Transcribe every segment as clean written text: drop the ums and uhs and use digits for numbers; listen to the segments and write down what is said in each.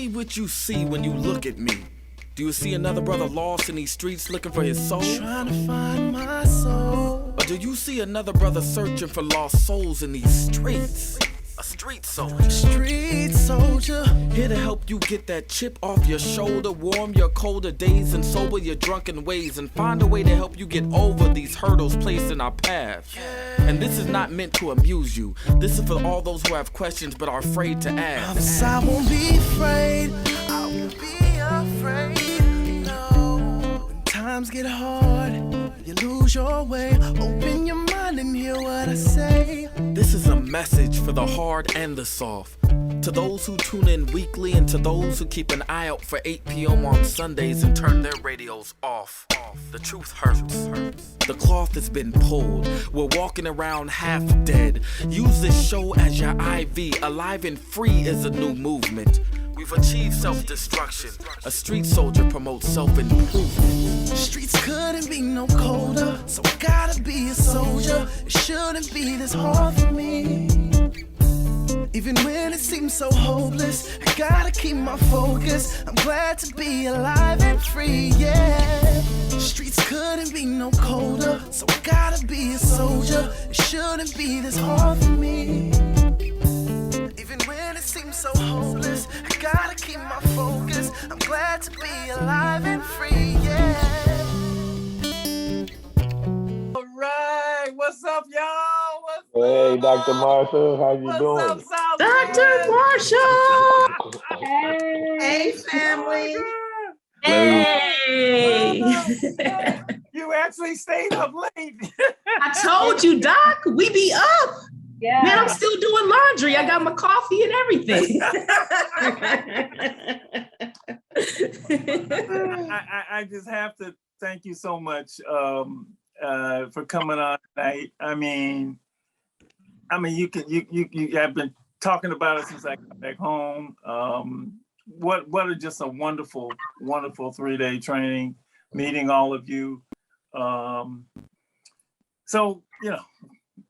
me what you see when you look at me. Do you see another brother lost in these streets looking for his soul? Trying to find my soul. Or do you see another brother searching for lost souls in these streets? A street soldier. Street soldier. Here to help you get that chip off your shoulder, warm your colder days and sober your drunken ways, and find a way to help you get over these hurdles placed in our path. And this is not meant to amuse you. This is for all those who have questions but are afraid to ask. I won't be afraid. I won't be afraid. No. When times get hard, you lose your way. Open your mind and hear what I say. This is a message for the hard and the soft. To those who tune in weekly and to those who keep an eye out for 8 p.m. on Sundays and turn their radios off. The truth hurts. The cloth has been pulled. We're walking around half dead. Use this show as your IV. Alive and Free is a new movement. We've achieved self-destruction. A street soldier promotes self-improvement. Streets couldn't be no colder, so I gotta be a soldier. It shouldn't be this hard for me. Even when it seems so hopeless, I gotta keep my focus. I'm glad to be alive and free, yeah. Streets couldn't be no colder, so I gotta be a soldier. It shouldn't be this hard for me. Even when it seems so hopeless, I gotta keep my focus. I'm glad to be alive and free, yeah. All right, what's up, y'all? What's Hey, up? Dr. Marshall, how you What's doing? up, South Dr. Bend? Marshall! Hey, family. Hey! You actually stayed up late. I told you, Doc, we be up. Yeah. Man, I'm still doing laundry. I got my coffee and everything. I just have to thank you so much for coming on tonight. I mean, you have been talking about it since I got back home. What are just a wonderful 3-day training, meeting all of you. So,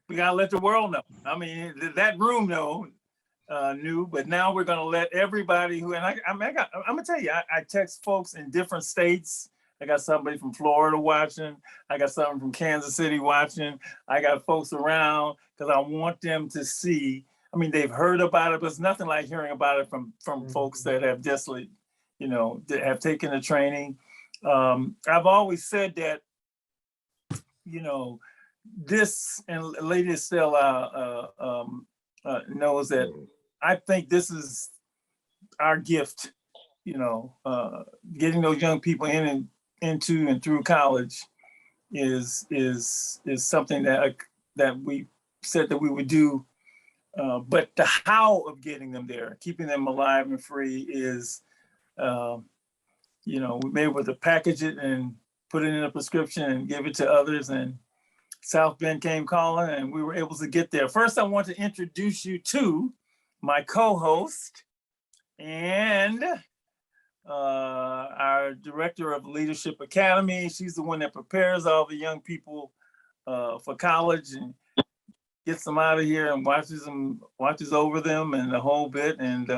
we gotta let the world know. I mean, that room knew, but now we're gonna let everybody who, and I'm gonna tell you, I text folks in different states. I got somebody from Florida watching. I got someone from Kansas City watching. I got folks around because I want them to see. I mean, they've heard about it, but it's nothing like hearing about it from folks that have just, that have taken the training. I've always said that, this, and Lady Estelle knows that I think this is our gift, getting those young people into and through college is something that we said that we would do. But the how of getting them there, keeping them alive and free is, we may be able to package it and put it in a prescription and give it to others. And South Bend came calling and we were able to get there. First, I want to introduce you to my co-host and our director of Leadership Academy. She's the one that prepares all the young people for college and gets them out of here and watches over them and the whole bit. And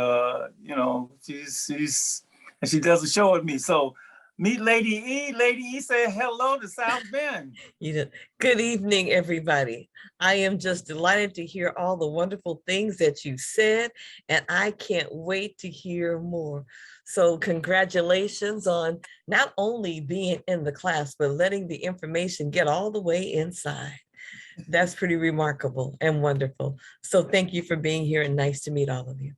she does a show with me. So meet Lady E. Lady E, say hello to South Bend. Good evening, everybody. I am just delighted to hear all the wonderful things that you said, and I can't wait to hear more. So congratulations on not only being in the class, but letting the information get all the way inside. That's pretty remarkable and wonderful. So thank you for being here and nice to meet all of you.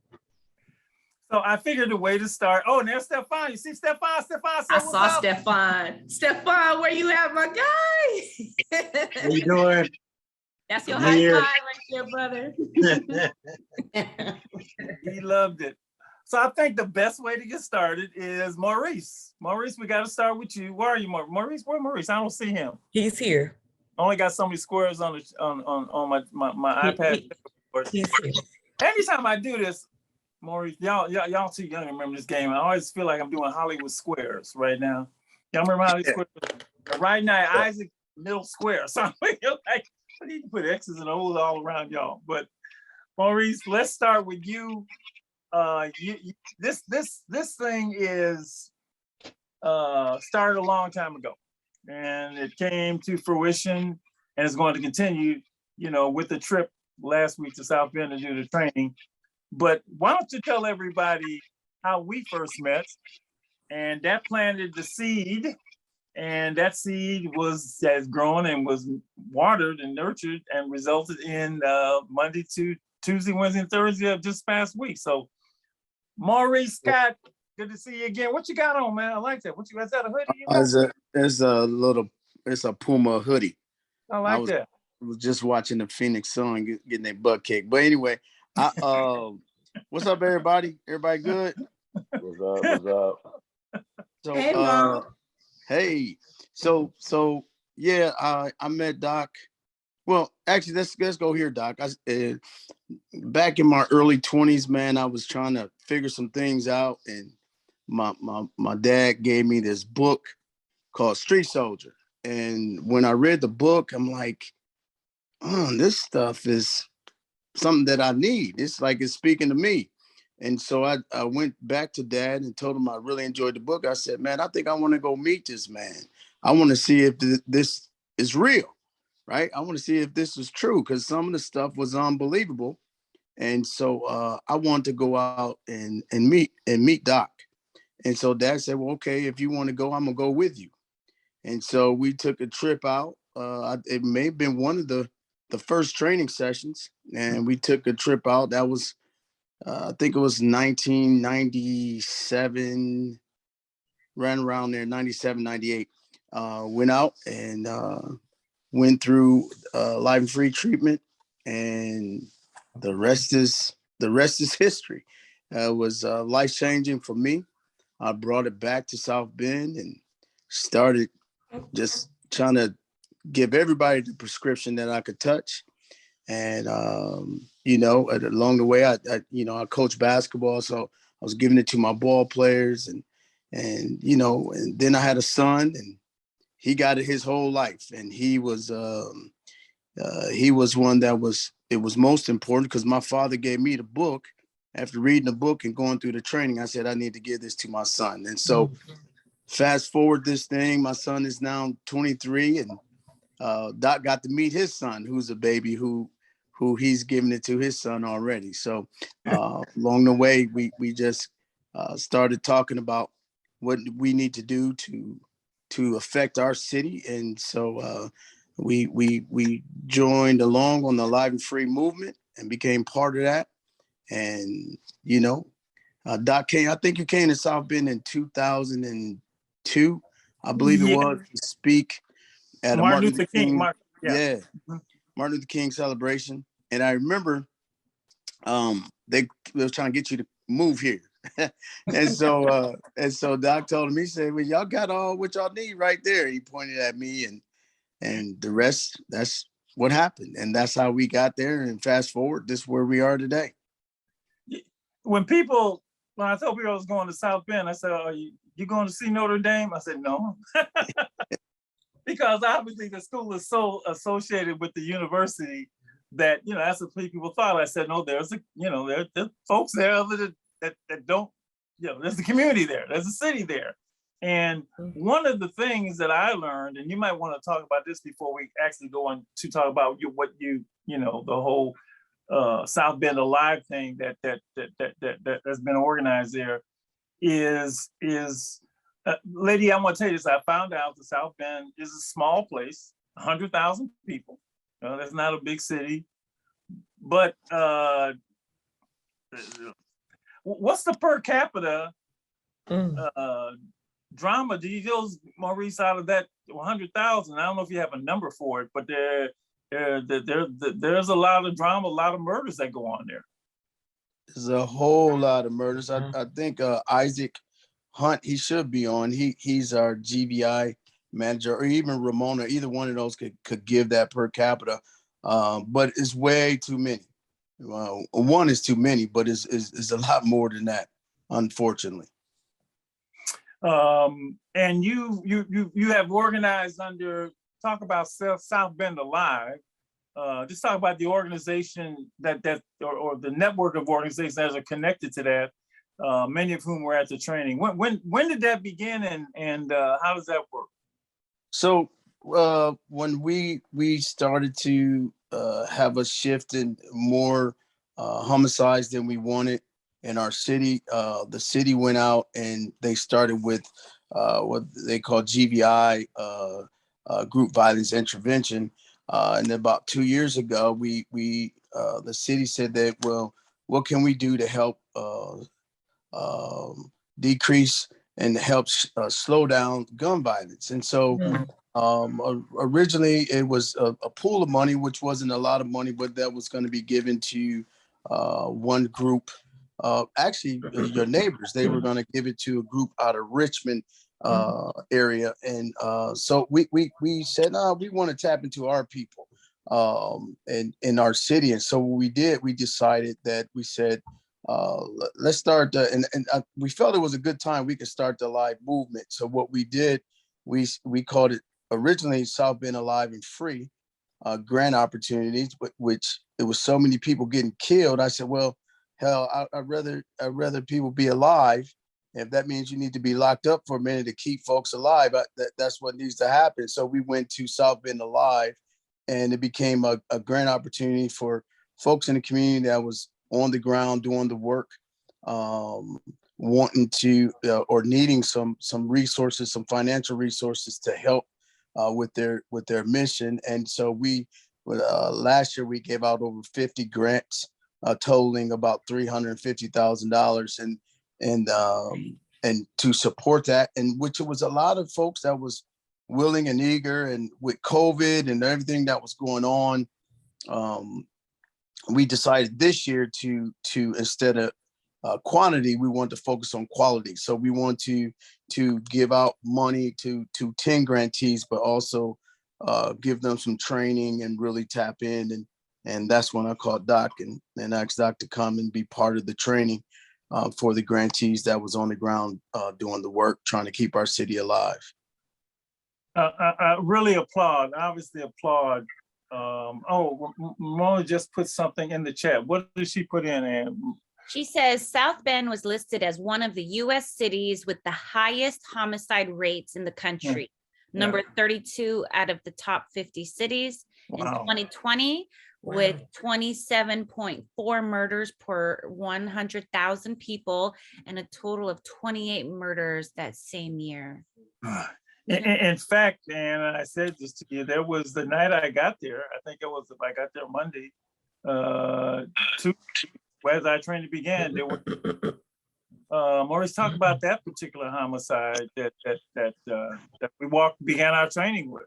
So I figured a way to start. Oh, and there's Stefan. You see Stefan? I saw Stefan. Stefan, where you at, my guy? How you doing? That's your high five right there, brother. He loved it. So I think the best way to get started is Maurice. Maurice, we got to start with you. Where are you, Maurice? Where Maurice? I don't see him. He's here. I only got so many squares on my iPad. He's here. Anytime I do this, Maurice, y'all too young to remember this game. I always feel like I'm doing Hollywood Squares right now. Y'all remember Hollywood Squares? Right now, Isaac middle square. So I'm like, I need to put X's and O's all around y'all. But Maurice, let's start with you. this thing is started a long time ago, and it came to fruition, and it's going to continue, with the trip last week to South Bend to do the training. But why don't you tell everybody how we first met? And that planted the seed, and that seed has grown and was watered and nurtured and resulted in Monday to Tuesday, Wednesday, and Thursday of just past week. So Maurice Scott, good to see you again. What you got on, man? I like that. Is that a hoodie? It's a Puma hoodie. I like that. I was just watching the Phoenix Sun getting their butt kicked. But anyway, what's up, everybody? Everybody good? What's up? So, Hey, Mom. hey. So yeah, I met Doc. Well, actually, let's go here, Doc. Back in my early 20s, man, I was trying to figure some things out, and my dad gave me this book called Street Soldier. And when I read the book, I'm like, this stuff is something that I need. It's like it's speaking to me. And so I went back to Dad and told him I really enjoyed the book. I said, man, I think I want to go meet this man. I want to see if this is real, right? I want to see if this is true, because some of the stuff was unbelievable. And so I wanted to go out and meet Doc. And so Dad said, well, okay, if you want to go, I'm going to go with you. And so we took a trip out. It may have been one of the first training sessions, and we took a trip out. That was, I think it was 1997, ran around there, 97, 98. Went out and went through live and free treatment, and the rest is history. It was life-changing for me. I brought it back to South Bend and started just trying to give everybody the prescription that I could touch. And, along the way, I coached basketball. So I was giving it to my ball players, and then I had a son, and he got it his whole life. And he was one that it was most important, because my father gave me the book. After reading the book and going through the training, I said, I need to give this to my son. And so fast forward this thing, my son is now 23, and Doc got to meet his son, who's a baby, who he's giving it to his son already. So along the way, we just started talking about what we need to do to affect our city. And so we joined along on the Live and Free movement and became part of that. And, Doc came, I think you came to South Bend in 2002, I believe it was, to speak at Martin Luther King. Martin Luther King celebration. And I remember they were trying to get you to move here. and so Doc told him, he said, well, y'all got all what y'all need right there. He pointed at me, and the rest, that's what happened. And that's how we got there. And fast forward, this is where we are today. When I told people I was going to South Bend, I said, are you going to see Notre Dame? I said, no. Because obviously the school is so associated with the university that, that's what people thought. I said, no, there's folks there other that don't, there's a community there, there's a city there. And one of the things that I learned, and you might want to talk about this before we actually go on to talk about the whole South Bend Alive thing that's been organized there, is lady, I want to tell you this. I found out that South Bend is a small place, 100,000 people. That's not a big city, but what's the per capita drama deals, Maurice, out of that 100,000? I don't know if you have a number for it, but there's a lot of drama, a lot of murders that go on there. There's a whole lot of murders. I think Isaac Hunt, he should be on. He's our GBI manager, or even Ramona. Either one of those could give that per capita, but it's way too many. One is too many, but it's a lot more than that, unfortunately. And you have organized under, talk about South Bend Alive. just talk about the organization or the network of organizations that are connected to that. Many of whom were at the training. When did that begin, and how does that work? So when we started to have a shift in more homicides than we wanted in our city, the city went out and they started with what they call GVI, group violence intervention. And about 2 years ago, we the city said that, well, what can we do to help decrease and help slow down gun violence? And so originally it was a pool of money, which wasn't a lot of money, but that was going to be given to one group. Actually, your neighbors, they were going to give it to a group out of Richmond area. And so we said, no, we want to tap into our people and in our city. And so what we did, we decided that we said, let's start, and we felt it was a good time we could start the live movement. So what we did, we called it originally South Bend Alive and Free, grant opportunities, but which it was so many people getting killed. I said, well, hell, I'd rather people be alive. If that means you need to be locked up for a minute to keep folks alive, that's what needs to happen. So we went to South Bend Alive, and it became a grant opportunity for folks in the community that was on the ground doing the work, wanting to or needing some resources, some financial resources to help with their mission. And so we last year we gave out over 50 grants, totaling about $350,000, and to support that, and which it was a lot of folks that was willing and eager. And with COVID and everything that was going on, we decided this year to instead of quantity, we want to focus on quality. So we want to give out money to 10 grantees, but also give them some training and really tap in. And that's when I called Doc and asked Doc to come and be part of the training for the grantees that was on the ground doing the work, trying to keep our city alive. I really applaud, obviously applaud. Mona just put something in the chat. What did she put in, Ann? She says South Bend was listed as one of the U.S. cities with the highest homicide rates in the country. Number 32 out of the top 50 cities in 2020, with 27.4 murders per 100,000 people, and a total of 28 murders that same year. In fact, and I said this to you, there was the night I got there, I think it was, if I got there Monday, as our training began, there were Maurice talked about that particular homicide that we began our training with.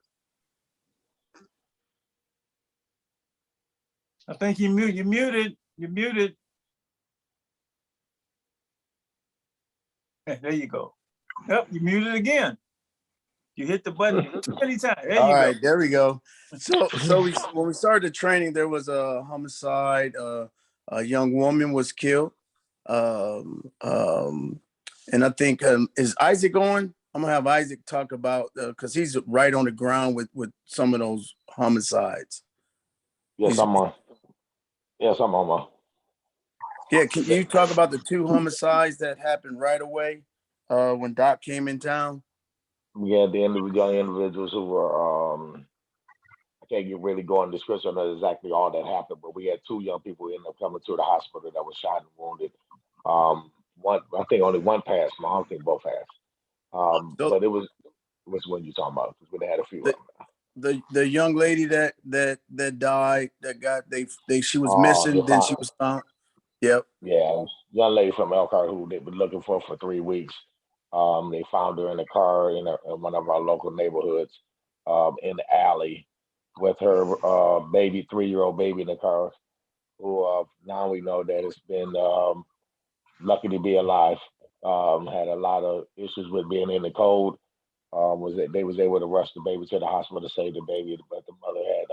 I think you muted. There you go. Yep, you muted again. You hit the button too many times. All right, there we go. So when we started the training, there was a homicide. A young woman was killed. And I think, is Isaac on? I'm gonna have Isaac talk about, because he's right on the ground with some of those homicides. Yes, I'm on. Yes, I'm on. Yeah, can you talk about the 2 homicides that happened right away when Doc came in town? Yeah, the young individuals who were, I can't really go into description of exactly all that happened, but we had 2 young people who ended up coming to the hospital that was shot and wounded. One, I think only one passed. I don't think both passed. But it was when you talking about, because we had a few of them. The young lady that died, she was missing, then she was found. Yep. Yeah, young lady from Elkhart who they've been looking for 3 weeks. They found her in a car in one of our local neighborhoods, in the alley, with her baby, 3-year-old baby in the car, who now we know that it's been lucky to be alive. Had a lot of issues with being in the cold. They was able to rush the baby to the hospital to save the baby, but the mother had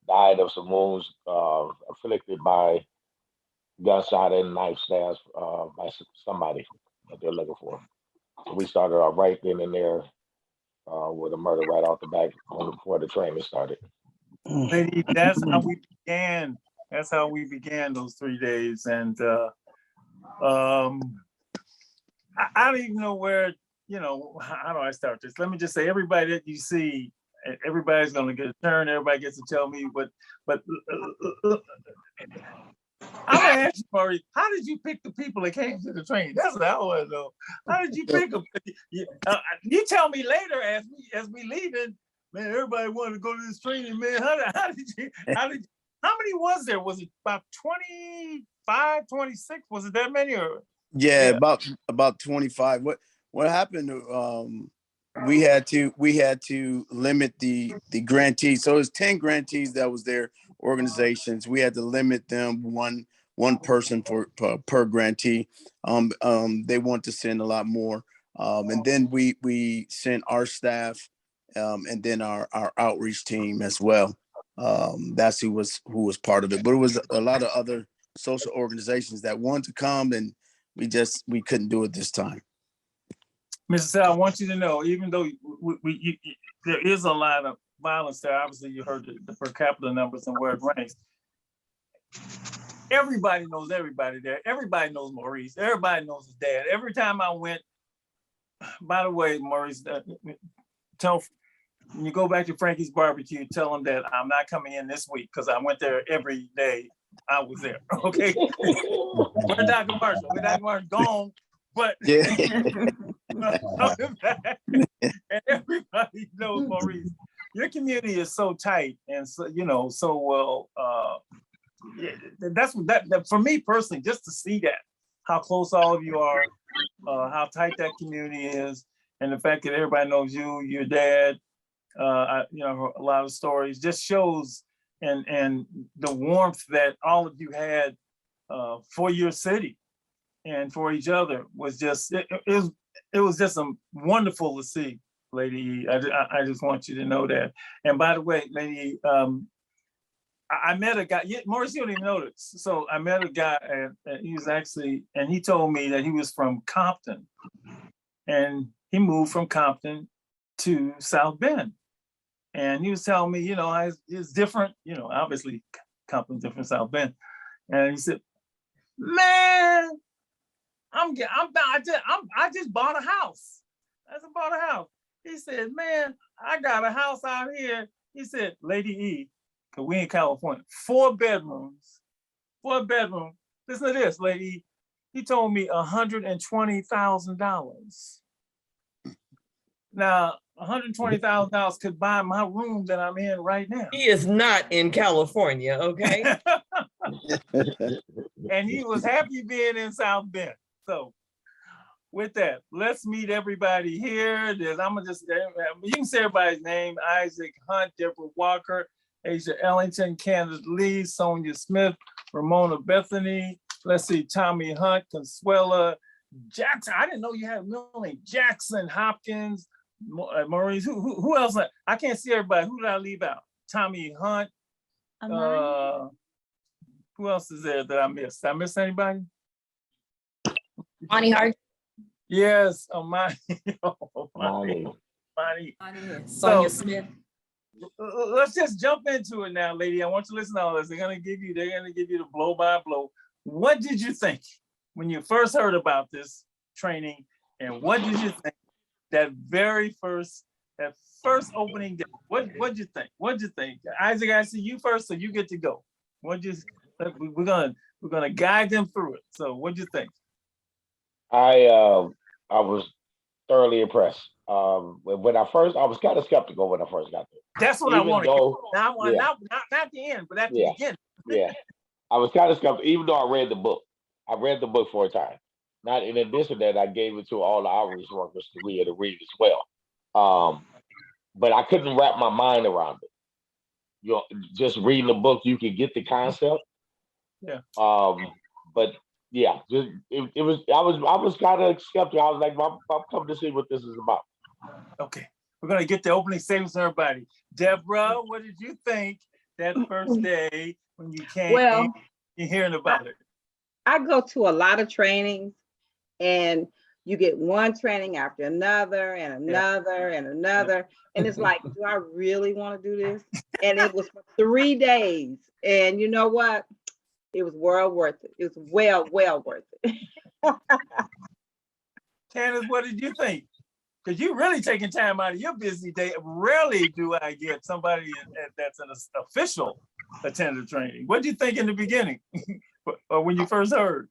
died of some wounds afflicted by gunshot and knife stabs by somebody that they're looking for. So we started right then and there with a murder right off the back before the training started. Lady, that's how we began. That's how we began those 3 days. And I don't even know where, how do I start this? Let me just say, everybody that you see, everybody's going to get a turn. Everybody gets to tell me, but I'm gonna ask you, Maurice, how did you pick the people that came to the training? That's what I want to know. How did you pick them? You tell me later as we leaving, man, everybody wanted to go to this training, man. How many was there? Was it about 25, 26? Was it that many? Or Yeah, about 25. What happened? We had to limit the grantees. So it's 10 grantees that was their organizations. We had to limit them one person per grantee. They want to send a lot more. And then we sent our staff and then our outreach team as well. That's who was part of it. But it was a lot of other social organizations that wanted to come, and we couldn't do it this time. Mrs. Sal, I want you to know, even though there is a lot of violence there, obviously you heard the per capita numbers and where it ranks. Everybody knows everybody there. Everybody knows Maurice. Everybody knows his dad. Every time I went, by the way, Maurice, when you go back to Frankie's Barbecue, tell them that I'm not coming in this week because I went there every day I was there. Okay. We're Dr. Marshall. We're Dr. Marshall gone. But yeah. And everybody knows Maurice. Your community is so tight and so so well. That's that for me personally, just to see that, how close all of you are, how tight that community is, and the fact that everybody knows you, your dad, a lot of stories just shows and the warmth that all of you had for your city and for each other was just it was just wonderful to see, Lady E. I just want you to know that. And by the way, Lady E, I met a guy, Maurice, you don't even know this. So I met a guy and he was actually, and he told me that he was from Compton and he moved from Compton to South Bend. And he was telling me, it's different, obviously Compton's different, South Bend. And he said, man, I just bought a house. I just bought a house. He said, man, I got a house out here. He said, Lady E, because we in California, 4 bedrooms. Listen to this, Lady E. He told me $120,000. Now, $120,000 could buy my room that I'm in right now. He is not in California, okay? And he was happy being in South Bend. So with that, let's meet everybody here. I'm gonna just, you can say everybody's name: Isaac Hunt, Deborah Walker, Asia Ellington, Candace Lee, Sonia Smith, Ramona Bethany. Let's see, Tommy Hunt, Consuela Jackson. I didn't know you had a middle name. Jackson Hopkins, Maurice. Who else? I can't see everybody. Who did I leave out? Tommy Hunt. Who else is there that I missed? Did I miss anybody? Bonnie Hart. Yes, Amani. Sonia Smith. Let's just jump into it now, Lady. I want you to listen to all this. They're gonna give you the blow by blow. What did you think when you first heard about this training? And what did you think that first opening day? What did you think? Isaac, I see you first, so you get to go. We're gonna guide them through it. So what did you think? I was thoroughly impressed. When I was kind of skeptical when I first got there. That's what I wanted. Not the end, but at the beginning. Yeah, I was kind of skeptical, even though I read the book. I read the book 4 times. Not in addition to that, I gave it to all the outreach workers to read as well. But I couldn't wrap my mind around it. Just reading the book, you can get the concept. Yeah. But yeah, it was. I was kind of skeptical. I was like, I'm coming to see what this is about. Okay, we're gonna get the opening statements to everybody. Deborah, what did you think that first day when you came? You're hearing about it. I go to a lot of trainings, and you get one training after another and another and another. And it's like, do I really want to do this? And it was for 3 days. And you know what? It was well worth it. It was well worth it. Candace, what did you think? Because you're really taking time out of your busy day. Rarely do I get somebody that's an official attender training. What did you think in the beginning or when you first heard?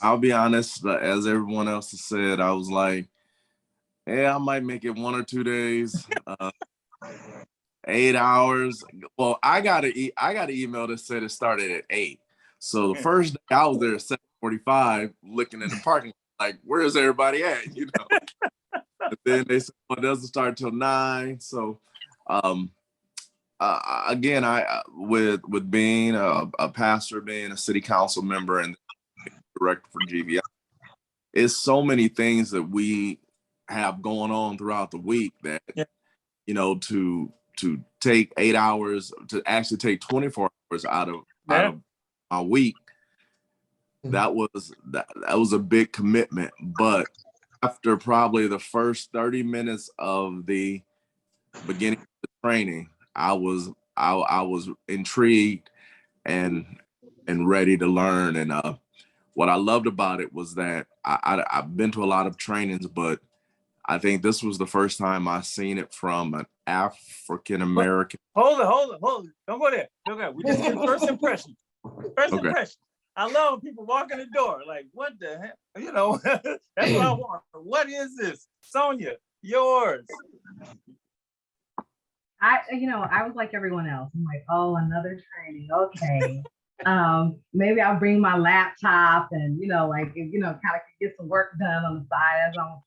I'll be honest, as everyone else has said, I was like, yeah, I might make it 1 or 2 days, 8 hours. Well, I got an email that said it started at 8. So the first day I was there at 7:45 looking in the parking lot, like, where's everybody at? You know. And then they said, well, it doesn't start till 9. So again, with being a pastor, being a city council member and director for GVI, it's so many things that we have going on throughout the week that, you know, to take 8 hours, to actually take 24 hours out of my week, that was a big commitment. But after probably the first 30 minutes of the beginning of the training, I was intrigued and ready to learn. And what I loved about it was that I've been to a lot of trainings, but I think this was the first time I seen it from an African American. Hold it. Don't go there. We just get first impression. Impression. I love people walk in the door like, what the heck? You know, that's what I want. What is this? Sonia, yours. I was like everyone else. I'm like, oh, another training. Okay. Maybe I'll bring my laptop and, kind of get some work done on the side as I'm,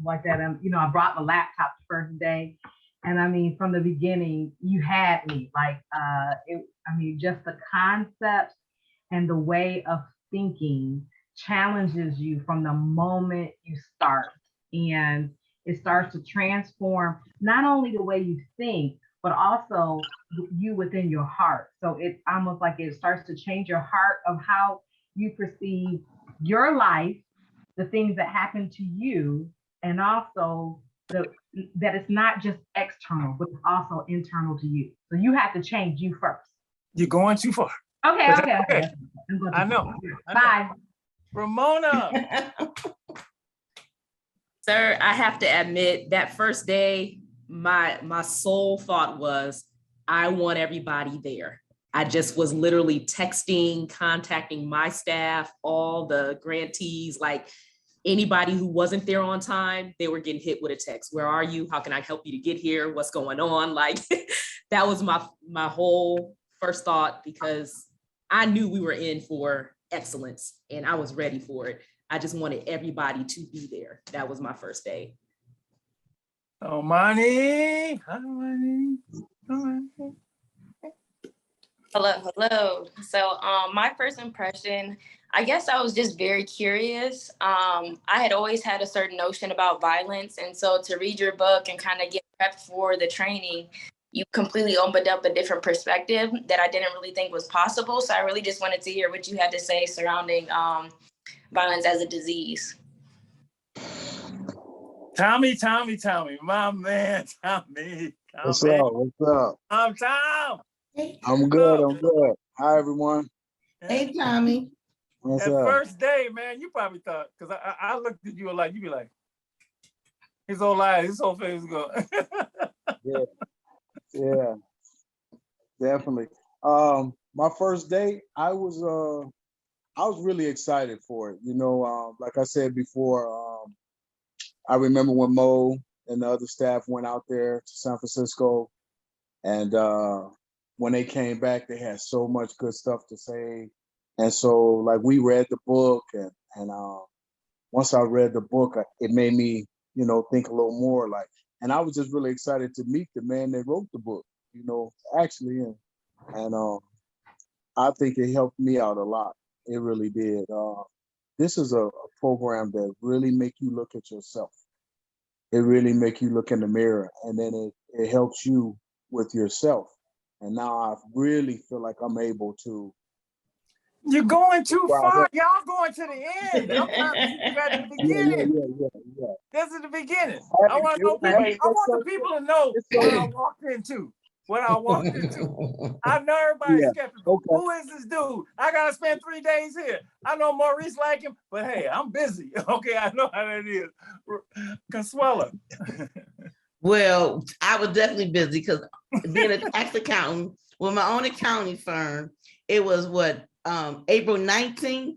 like that. I brought my laptop the first day. And I mean, from the beginning, you had me like, just the concept and the way of thinking challenges you from the moment you start. And it starts to transform not only the way you think, but also you within your heart. So it's almost like it starts to change your heart of how you perceive your life, the things that happen to you, and also that it's not just external, but it's also internal to you. So you have to change you first. You're going too far. Okay. I know. Bye. Ramona. Sir, I have to admit that first day, my sole thought was, I want everybody there. I just was literally texting, contacting my staff, all the grantees, like anybody who wasn't there on time, they were getting hit with a text. Where are you? How can I help you to get here? What's going on? Like that was my whole first thought, because I knew we were in for excellence and I was ready for it. I just wanted everybody to be there. That was my first day. Oh, Money. Hi, Money. Hello. So my first impression, I guess I was just very curious. I had always had a certain notion about violence. And so to read your book and kind of get prepped for the training, you completely opened up a different perspective that I didn't really think was possible. So I really just wanted to hear what you had to say surrounding violence as a disease. Tommy, my man, Tommy. What's up? I'm Tom. I'm good. Hi, everyone. Hey, Tommy. What's that up? First day, man, you probably thought, because I looked at you like, you be like, his whole eyes, his whole face go. Yeah, definitely. My first day, I was really excited for it. Like I said before, I remember when Mo and the other staff went out there to San Francisco, and when they came back, they had so much good stuff to say. And so, like, we read the book, and once I read the book, it made me, think a little more. And I was just really excited to meet the man that wrote the book, actually, and I think it helped me out a lot. It really did. This is a program that really make you look at yourself. It really make you look in the mirror, and then it helps you with yourself. And now I really feel like I'm able to, You're going too Wow, far. Y'all going to the end. I'm trying to keep you at the beginning. yeah. This is the beginning. Hey, I want to know people. hey, I want the people to know what I walked into. I know everybody's Yeah, skeptical. okay. Who is this dude? I gotta spend 3 days here. I know Maurice like him, but hey, I'm busy. Okay, I know how that is. Consuela. Well, I was definitely busy because being a tax accountant with my own accounting firm, it was April 19th.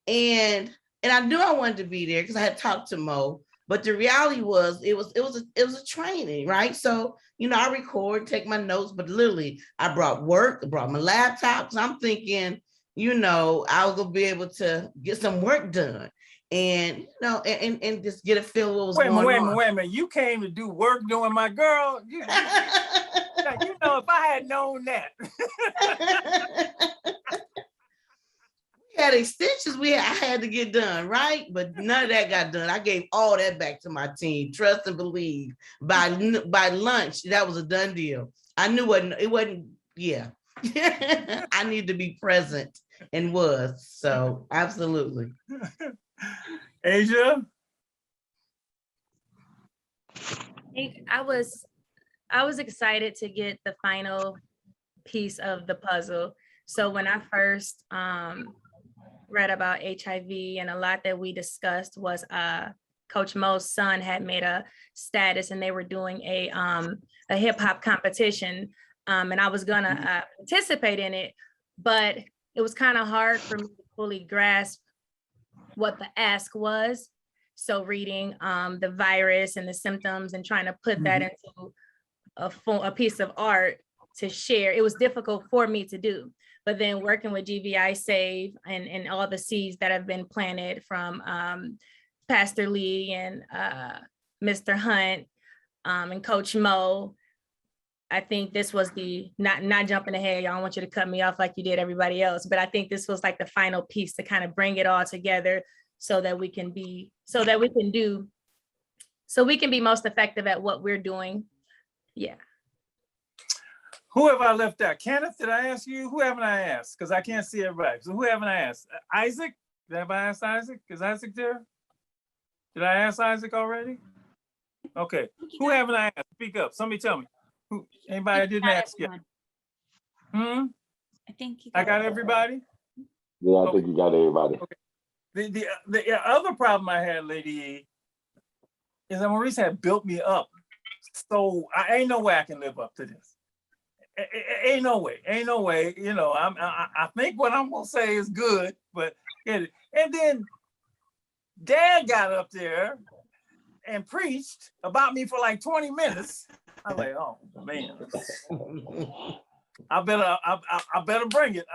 And I knew I wanted to be there because I had talked to Mo. But the reality was it was a training, right? So, I record, take my notes, but literally I brought my laptop. So I'm thinking, I was gonna be able to get some work done and and just get a feel of what was going on. Wait a minute. You came to do work doing my girl. If I had known that. We had extensions I had to get done, right? But none of that got done. I gave all that back to my team. Trust and believe. By lunch, that was a done deal. I knew it wasn't, yeah. I need to be present and was. So absolutely. Asia? I was excited to get the final piece of the puzzle. So when I first read about HIV, and a lot that we discussed was Coach Mo's son had made a status and they were doing a hip hop competition, and I was gonna participate in it, but it was kind of hard for me to fully grasp what the ask was. So reading the virus and the symptoms and trying to put that into a piece of art to share, it was difficult for me to do. But then working with GVI Save and all the seeds that have been planted from Pastor Lee and Mr. Hunt and Coach Mo, I think this was not jumping ahead. Y'all, I don't want you to cut me off like you did everybody else, but I think this was like the final piece to kind of bring it all together so we can be most effective at what we're doing. Yeah. Who have I left out? Kenneth, did I ask you? Who haven't I asked? Because I can't see everybody. So who haven't I asked? Isaac? Have I asked Isaac? Is Isaac there? Did I ask Isaac already? Okay. Who haven't I asked? Speak up. Somebody tell me. Anybody I didn't ask yet? I think I got everybody? Yeah, I think you got everybody. Okay. The other problem I had, Lady E, is that Maurice had built me up. So I ain't no way I can live up to this. Ain't no way. I think what I'm gonna say is good, but and then Dad got up there and preached about me for like 20 minutes. I'm like, oh man, I better bring it.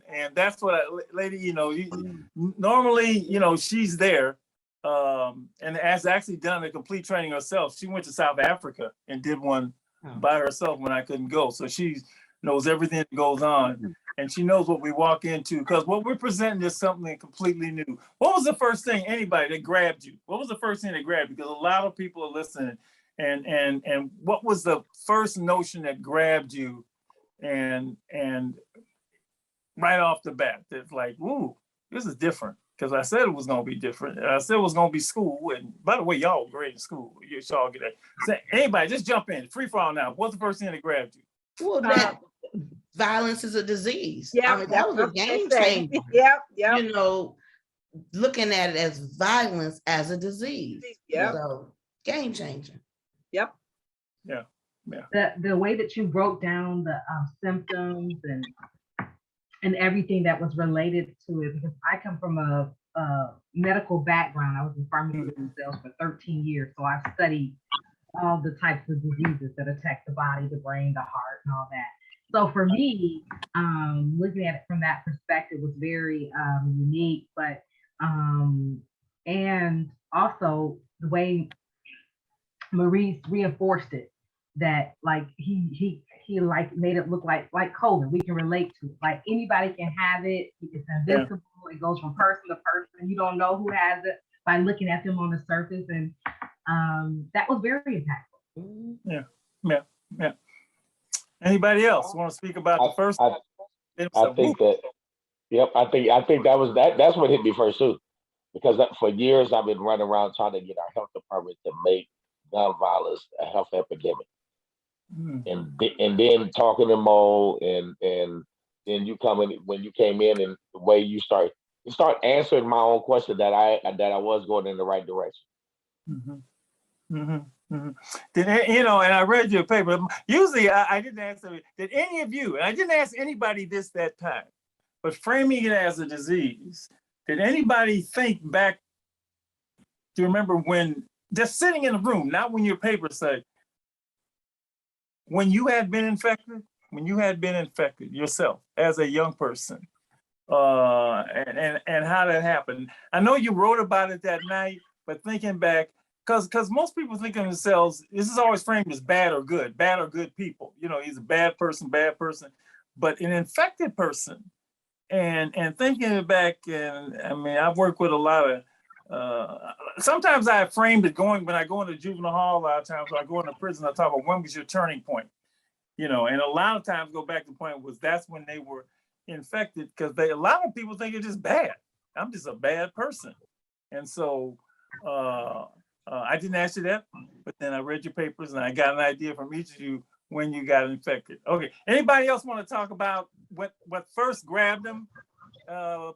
And that's what Lady, normally, she's there. And has actually done a complete training herself. She went to South Africa and did one by herself when I couldn't go. So she knows everything that goes on, and she knows what we walk into, because what we're presenting is something completely new. What was the first thing, anybody, that grabbed you? What was the first thing that grabbed you? Because a lot of people are listening, and what was the first notion that grabbed you, and right off the bat, that's like, ooh, this is different. Because I said it was going to be different. I said it was going to be school. And by the way, y'all were great in school. Y'all get that. So anybody, just jump in. Free for all now. What's the first thing that grabbed you? Well, that violence is a disease. Yeah, I mean, that was a game changer. Yep. Looking at it as violence as a disease. Yep. So, game changer. Yep. Yeah. The way that you broke down the symptoms and everything that was related to it, because I come from a medical background. I was in pharmaceutical sales for 13 years. So I've studied all the types of diseases that attack the body, the brain, the heart, and all that. So for me, looking at it from that perspective was very unique, but and also the way Maurice reinforced it, that like he like made it look like COVID. We can relate to it. Like anybody can have it. It's invincible. Yeah. It goes from person to person. You don't know who has it by looking at them on the surface, and that was very impactful. Yeah. Anybody else want to speak about the first? I think that, yep, I think that's what hit me first too. Because for years I've been running around trying to get our health department to make gun violence a health epidemic. And then talking to Mo and then you come in when you came in and the way you start answering my own question that I was going in the right direction. Did you know? And I read your paper. Usually, I didn't answer. Did any of you? And I didn't ask anybody this that time, but framing it as a disease. Did anybody think back to remember when just sitting in a room, not when your paper said, when you had been infected yourself as a young person, and how that happened? I know you wrote about it that night, but thinking back. Because most people think of themselves, this is always framed as bad or good people. You know, he's a bad person. But an infected person, and thinking back, and I mean, I've worked with a lot of, sometimes I framed it when I go into juvenile hall, a lot of times when I go into prison, I talk about when was your turning point? You know, and a lot of times go back to the point was that's when they were infected, because a lot of people think it's just bad. I'm just a bad person. And so, I didn't ask you that, but then I read your papers and I got an idea from each of you when you got infected. Okay, anybody else want to talk about what first grabbed them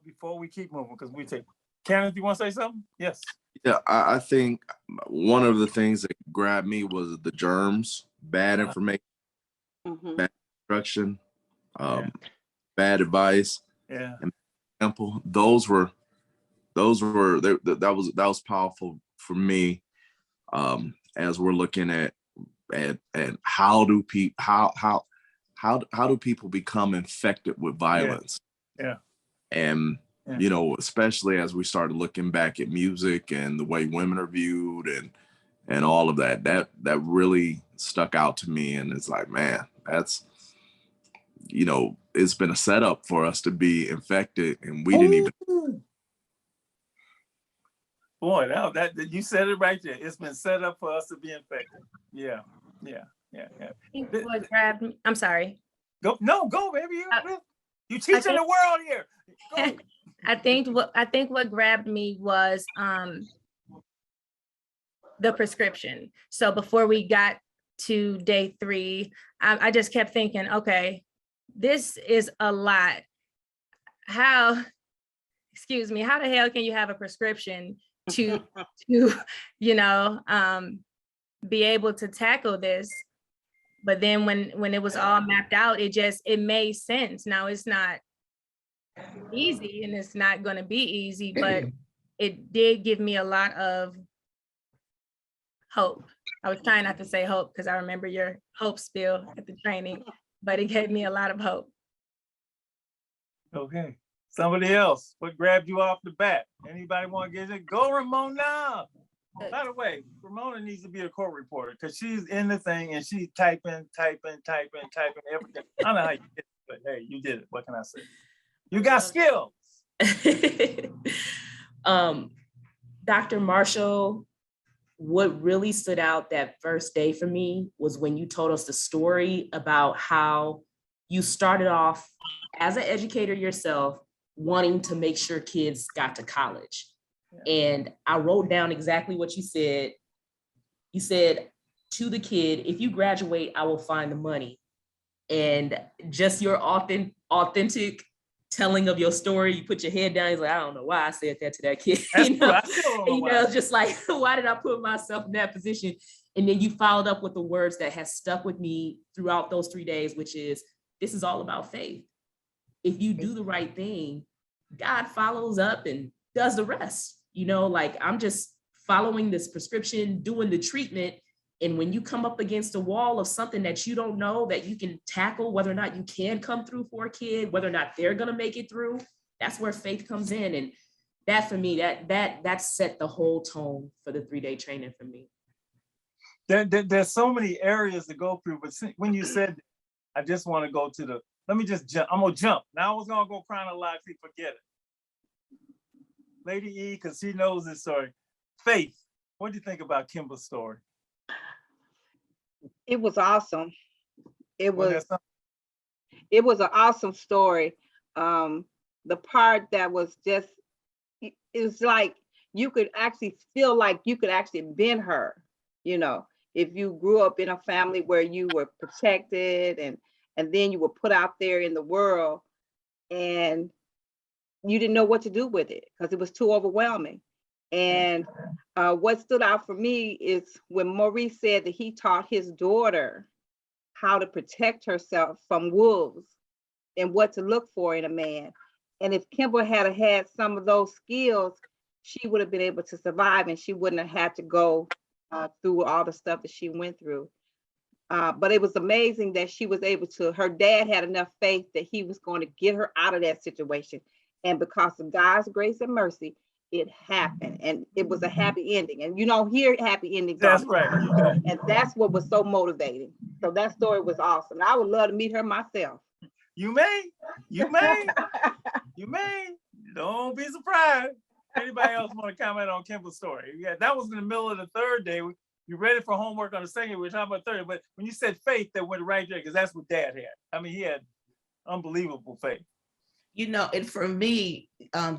before we keep moving? Because we take, Kenneth, you want to say something? Yes. Yeah, I think one of the things that grabbed me was the germs, bad information, bad instruction, bad advice. Yeah. And example, that was powerful for me, as we're looking at how do people become infected with violence? Yeah. And you know, especially as we started looking back at music and the way women are viewed and all of that really stuck out to me. And it's like, man, that's, you know, it's been a setup for us to be infected, and we didn't even. Boy, that you said it right there. It's been set up for us to be infected. Yeah. I think what grabbed me, I'm sorry. Go, baby. You teaching the world here. Go. I think what grabbed me was the prescription. So before we got to day 3, I just kept thinking, okay, this is a lot. How the hell can you have a prescription to you know, be able to tackle this? But then when it was all mapped out, it made sense. Now it's not easy and it's not going to be easy, but it did give me a lot of hope. I was trying not to say hope because I remember your hope spill at the training, but it gave me a lot of hope. Okay. Somebody else, what grabbed you off the bat? Anybody want to get it? Go, Ramona. By the way, Ramona needs to be a court reporter because she's in the thing and she's typing everything. I don't know how you did it, but hey, you did it. What can I say? You got skills. Dr. Marshall, what really stood out that first day for me was when you told us the story about how you started off as an educator yourself, wanting to make sure kids got to college. And I wrote down exactly what you said. You said to the kid, if you graduate, I will find the money. And just your authentic telling of your story, you put your head down, he's like, I don't know why I said that to that kid. Just like, why did I put myself in that position? And then you followed up with the words that has stuck with me throughout those 3 days, which is, this is all about faith. If you do the right thing, God follows up and does the rest. You know, like I'm just following this prescription, doing the treatment. And when you come up against a wall of something that you don't know that you can tackle, whether or not you can come through for a kid, whether or not they're going to make it through, that's where faith comes in. And that for me, that set the whole tone for the 3-day training for me. There's so many areas to go through, but when you said, I just want to go to let me just jump. I'm gonna jump. Now I was gonna go chronologically, forget it. Lady E, because she knows this story. Faith, what do you think about Kimba's story? It was awesome. It was it was an awesome story. The part that was just, it was like you could actually feel like you could actually been her, you know, if you grew up in a family where you were protected and then you were put out there in the world and you didn't know what to do with it because it was too overwhelming. And what stood out for me is when Maurice said that he taught his daughter how to protect herself from wolves and what to look for in a man. And if Kimber had had some of those skills, she would have been able to survive and she wouldn't have had to go through all the stuff that she went through. But it was amazing that she was able to, her dad had enough faith that he was going to get her out of that situation. And because of God's grace and mercy, it happened. And it was a happy ending. And you don't hear happy endings. That's right. And that's what was so motivating. So that story was awesome. I would love to meet her myself. You may. Don't be surprised. Anybody else want to comment on Kimber's story? Yeah, that was in the middle of the third day. You ready for homework on the second? We're talking about third, but when you said faith, that went right there because that's what Dad had. I mean, he had unbelievable faith. You know, and for me,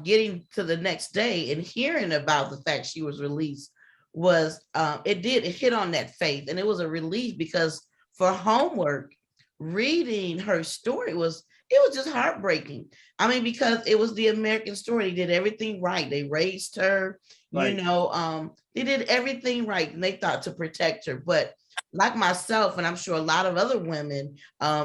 getting to the next day and hearing about the fact she was released was, it hit on that faith, and it was a relief because for homework, reading her story was just heartbreaking. I mean, because it was the American story. They did everything right. They raised her, right. You know, they did everything right, and they thought to protect her. But like myself, and I'm sure a lot of other women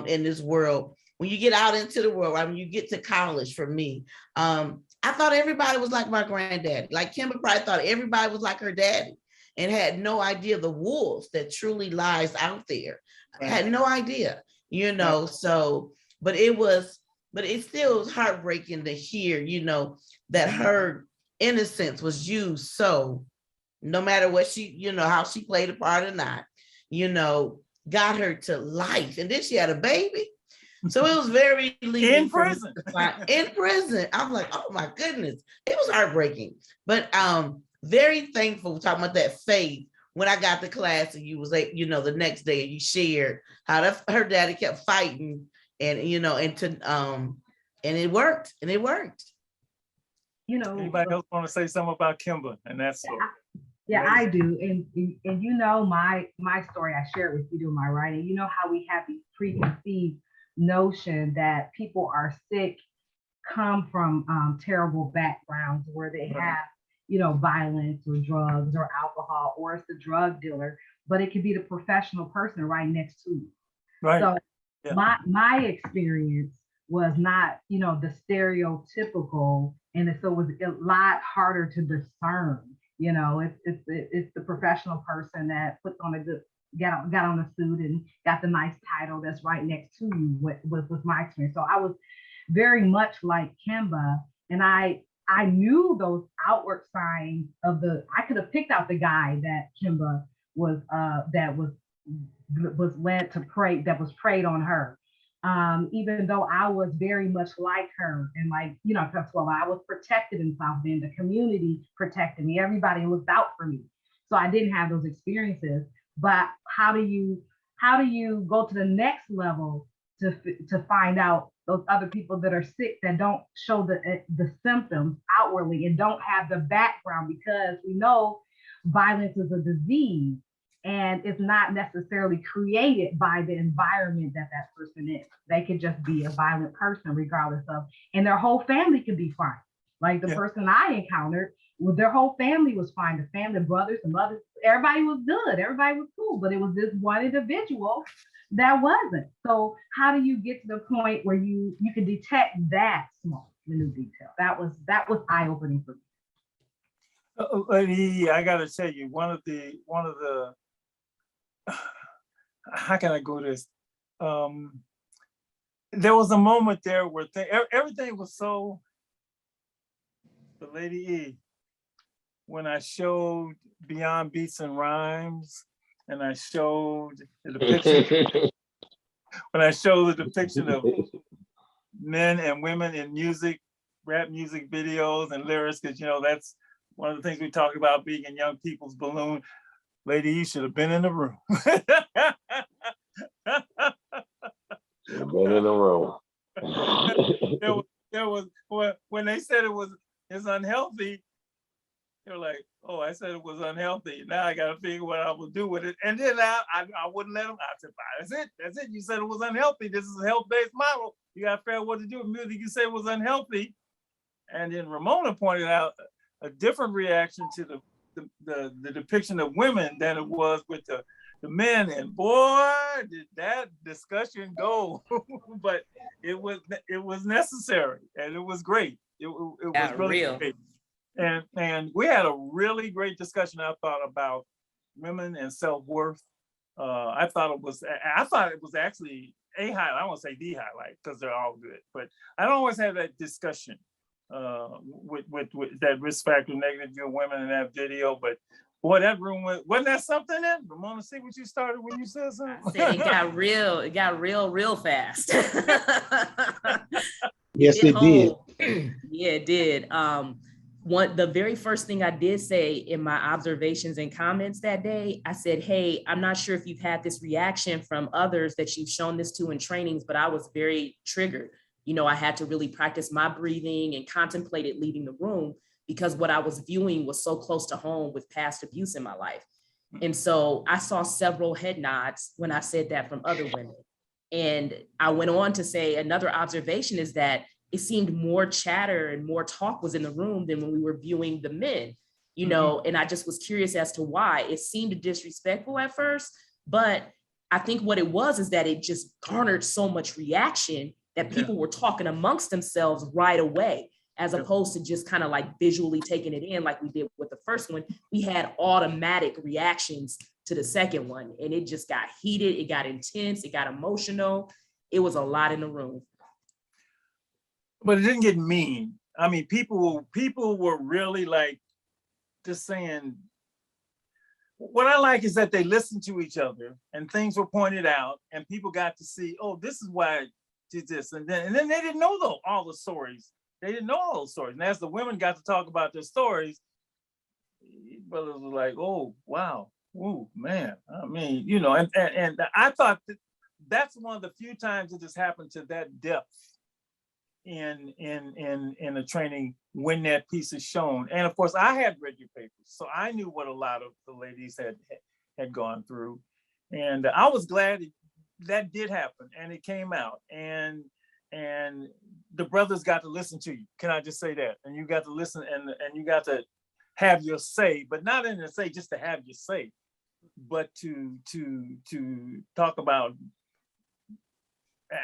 in this world, when you get out into the world, I mean, you get to college for me, I thought everybody was like my granddaddy. Like Kimber probably thought everybody was like her daddy and had no idea the wolves that truly lies out there. I had no idea, you know, so, but it still was heartbreaking to hear, you know, that her innocence was used. So no matter what she, you know, how she played a part or not, you know, got her to life. And then she had a baby. So it was very in prison. In prison. I'm like, oh my goodness. It was heartbreaking. But very thankful talking about that faith when I got to class and you was like, you know, the next day you shared how her daddy kept fighting and, you know, and it worked. You know, anybody else want to say something about Kimber and that story? Yeah, I do. And you know, my story I shared with you doing my writing, you know how we have these preconceived notion that people are sick come from terrible backgrounds where they have, you know, violence or drugs or alcohol, or it's the drug dealer, but it could be the professional person right next to you. Right. So yeah. my experience was not, you know, the stereotypical, and so it was a lot harder to discern. You know, it's the professional person that puts on a good, got on a suit and got the nice title that's right next to you with my experience. So I was very much like Kimber, and I knew those outward signs of I could have picked out the guy that Kimber was that was led to pray, that was preyed on her. Even though I was very much like her, and like, you know, because well, I was protected in South Bend, the community protected me, everybody looked out for me. So I didn't have those experiences. But how do you go to the next level to find out those other people that are sick that don't show the symptoms outwardly and don't have the background? Because we know violence is a disease and it's not necessarily created by the environment that person is. They could just be a violent person regardless of, and their whole family could be fine. Like the person I encountered, well, their whole family was fine. The family, brothers and mothers, everybody was good. Everybody was cool, but it was this one individual that wasn't. So how do you get to the point where you can detect that small minute detail? That was eye-opening for me. I gotta tell you, one of the how can I go this? There was a moment there where everything was so, the Lady E, when I showed Beyond Beats and Rhymes, and I showed the depiction, when I showed the depiction of men and women in music, rap music videos and lyrics, because, you know, that's one of the things we talk about being in Young People's Balloon. Lady E should have been in the room. You've been in the room. there was when they said it's unhealthy, they were like, oh, I said it was unhealthy. Now I got to figure what I will do with it. And then I wouldn't let them. I said, that's it. You said it was unhealthy. This is a health-based model. You got to figure out what to do with music. You said it was unhealthy. And then Ramona pointed out a different reaction to the depiction of women than it was with the men. And boy, did that discussion go. But it was necessary and it was great. It was really great. And we had a really great discussion, I thought, about women and self-worth. I thought it was actually a highlight. I don't want to say the highlight because they're all good, but I don't always have that discussion with that risk factor negative view of women in that video. But boy, that room wasn't that something then? Ramona, see what you started when you said something? I said it got real fast. Yes, it did. Yeah, it did. The very first thing I did say in my observations and comments that day, I said, hey, I'm not sure if you've had this reaction from others that you've shown this to in trainings, but I was very triggered. You know, I had to really practice my breathing and contemplated leaving the room because what I was viewing was so close to home with past abuse in my life. And so I saw several head nods when I said that from other women. And I went on to say another observation is that it seemed more chatter and more talk was in the room than when we were viewing the men, you know, and I just was curious as to why. It seemed disrespectful at first, but I think what it was is that it just garnered so much reaction that people were talking amongst themselves right away, as opposed to just kind of like visually taking it in like we did with the first one. We had automatic reactions to the second one, and it just got heated, it got intense, it got emotional. It was a lot in the room. But it didn't get mean. I mean, people were really like just saying, what I like is that they listened to each other and things were pointed out and people got to see, oh, this is why I did this. And then they didn't know all the stories. They didn't know all those stories. And as the women got to talk about their stories, brothers were like, oh, wow. Oh, man. I mean, you know, and I thought that's one of the few times it has happened to that depth in a training when that piece is shown. And of course I had read your papers, so I knew what a lot of the ladies had gone through, and I was glad that did happen and it came out, and the brothers got to listen to you. Can I just say that? And you got to listen and you got to have your say, but not in the say just to have your say, but to talk about.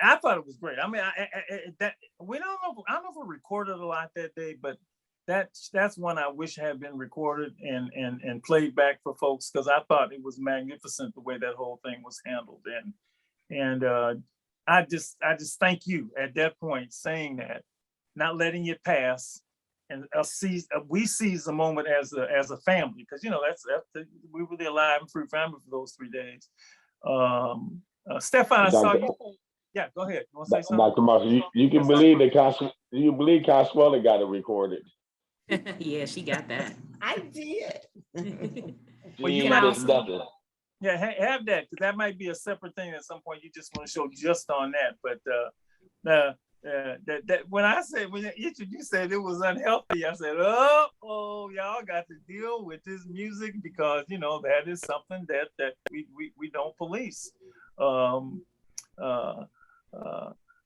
I thought it was great. I mean, I don't know if we recorded a lot that day, but that's one I wish had been recorded and played back for folks, because I thought it was magnificent the way that whole thing was handled. And I just thank you at that point saying that, not letting it pass, and we seize the moment as a family, because you know we were the alive and free family for those 3 days. Stefan, I saw you. Yeah, go ahead. You want to say something? Dr. Marshall, you can believe that Consuela got it recorded. Yeah, she got that. I did. Well, you might also, yeah, have that, because that might be a separate thing at some point. You just want to show just on that. But that when you said it was unhealthy, I said, oh, y'all got to deal with this music, because you know that is something that we don't police.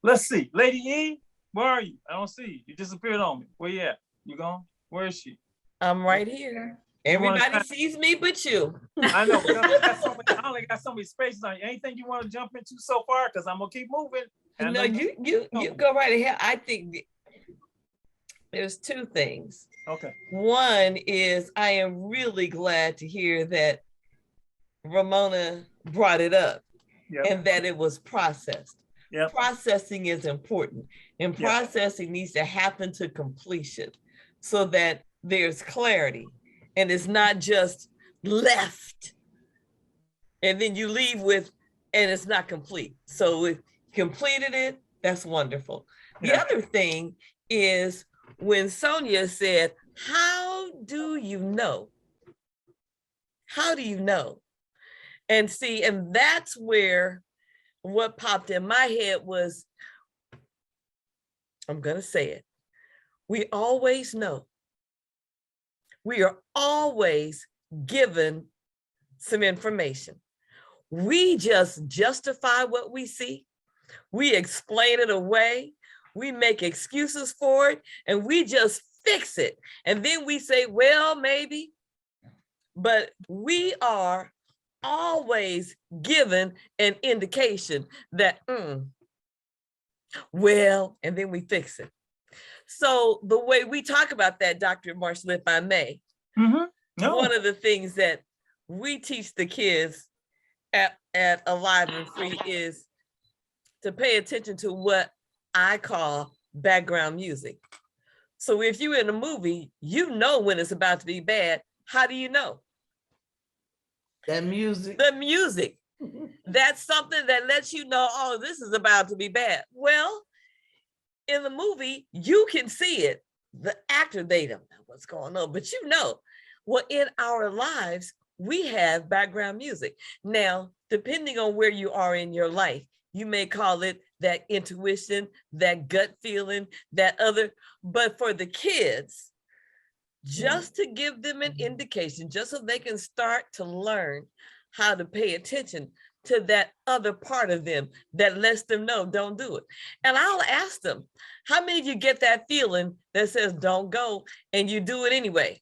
Let's see, Lady E, where are you? I don't see you. You disappeared on me. Where you at? You gone? Where is she? I'm right here. Everybody sees me but you. I know. I only got so many spaces on you. Anything you want to jump into so far? Because I'm gonna keep moving. No, you go right ahead. I think there's two things. Okay. One is I am really glad to hear that Ramona brought it up. Yep. And that it was processed. Yep. Processing is important, and processing needs to happen to completion so that there's clarity and it's not just left and then you leave with, and it's not complete. So if completed it, that's wonderful. The other thing is when Sonia said, how do you know? How do you know? And see, and that's where what popped in my head was, I'm going to say it. We always know. We are always given some information. We just justify what we see. We explain it away. We make excuses for it, and we just fix it. And then we say, well, maybe. But we are always given an indication that, well, and then we fix it. So the way we talk about that, Dr. Marshall, if I may, one of the things that we teach the kids at Alive and Free is to pay attention to what I call background music. So if you're in a movie, you know when it's about to be bad. How do you know? That music. The music. That's something that lets you know, oh, this is about to be bad. Well, in the movie, you can see it. The actor, they don't know what's going on, but you know. Well, in our lives, we have background music. Now, depending on where you are in your life, you may call it that intuition, that gut feeling, that other, but for the kids, just to give them an indication, just so they can start to learn how to pay attention to that other part of them that lets them know, don't do it. And I'll ask them, how many of you get that feeling that says, don't go, and you do it anyway?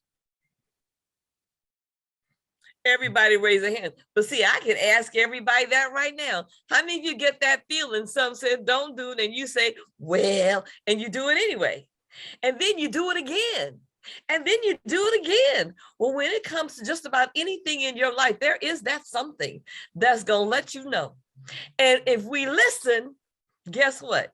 Everybody raise a hand. But see, I can ask everybody that right now. How many of you get that feeling? Some said, don't do it. And you say, well, and you do it anyway. And then you do it again. And then you do it again. Well, when it comes to just about anything in your life, there is that something that's going to let you know. And if we listen, guess what?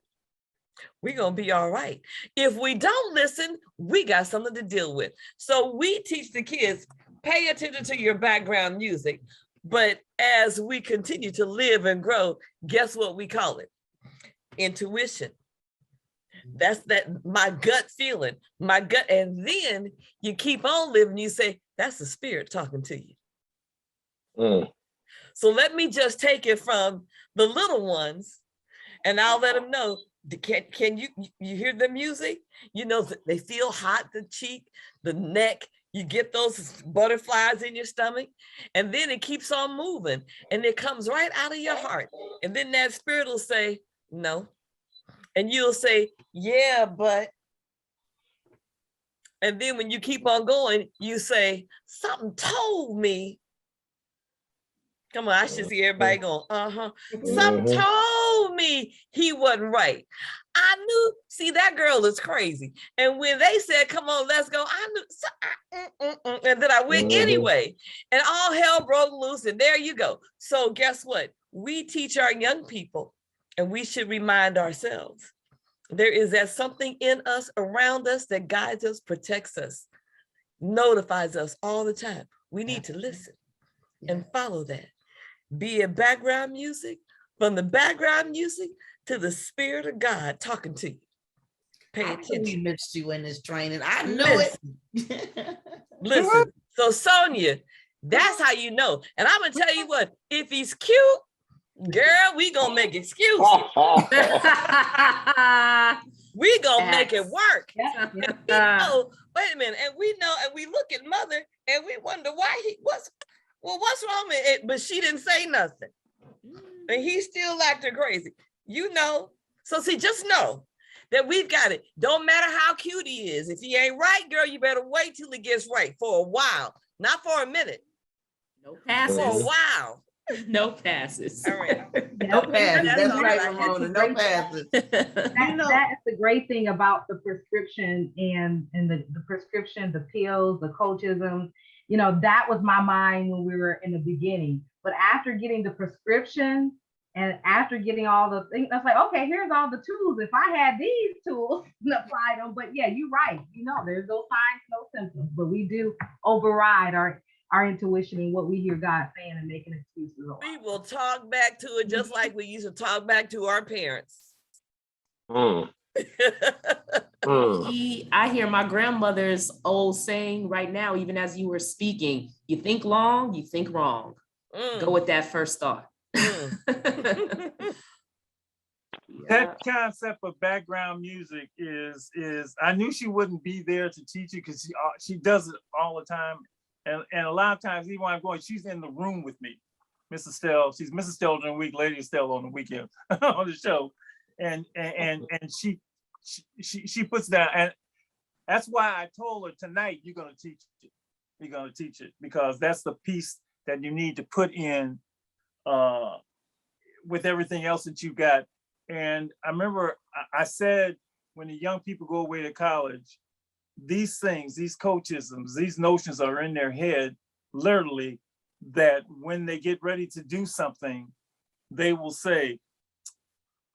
We're going to be all right. If we don't listen, we got something to deal with. So we teach the kids, pay attention to your background music. But as we continue to live and grow, guess what we call it? Intuition. That's that my gut feeling, my gut. And then you keep on living. You say, that's the spirit talking to you. So let me just take it from the little ones and I'll let them know. Can you hear the music? You know, they feel hot, the cheek, the neck. You get those butterflies in your stomach, and then it keeps on moving and it comes right out of your heart. And then that spirit will say, no. And you'll say, yeah, but. And then when you keep on going, you say, something told me. Come on, I should see everybody going, Something told me he wasn't right. I knew, see, that girl is crazy. And when they said, come on, let's go, I knew, and then I went anyway. And all hell broke loose, and there you go. So guess what? We teach our young people, and we should remind ourselves, there is that something in us, around us, that guides us, protects us, notifies us all the time. We need to listen and follow that. Be it background music, from the background music to the spirit of God talking to you. Pay attention. We missed you in this training. I knew it. Listen. So Sonia, that's how you know. And I'm gonna tell you what, if he's cute, girl, we gonna make excuses. We gonna make it work. And we know, wait a minute, and we know, and we look at mother and we wonder why what's wrong with it? But she didn't say nothing. And he still acting crazy. You know. So see, just know that we've got it. Don't matter how cute he is. If he ain't right, girl, you better wait till he gets right for a while. Not for a minute. No passes. For a while. No passes. All right. No passes. That's right, Ramona. No passes. That's the great thing about the prescription and the prescription, the pills, the coachism. You know, that was my mind when we were in the beginning. But after getting the prescription and after getting all the things, I was like, okay, here's all the tools. If I had these tools and applied them, but yeah, you're right. You know, there's no signs, no symptoms, but we do override our intuition and what we hear God saying and making excuses on. We will talk back to it just like we used to talk back to our parents. I hear my grandmother's old saying right now, even as you were speaking, you think long, you think wrong. Go with that first thought. That concept of background music is I knew she wouldn't be there to teach it because she does it all the time. And a lot of times, even when I'm going, she's in the room with me. Mrs. Stell, she's Mrs. Stell during the week, Lady Stell on the weekend on the show. And she puts that, and that's why I told her tonight, you're gonna teach it. You're gonna teach it because that's the piece that you need to put in with everything else that you got. And I remember I said, when the young people go away to college, these things, these coachisms, these notions are in their head, literally, that when they get ready to do something, they will say,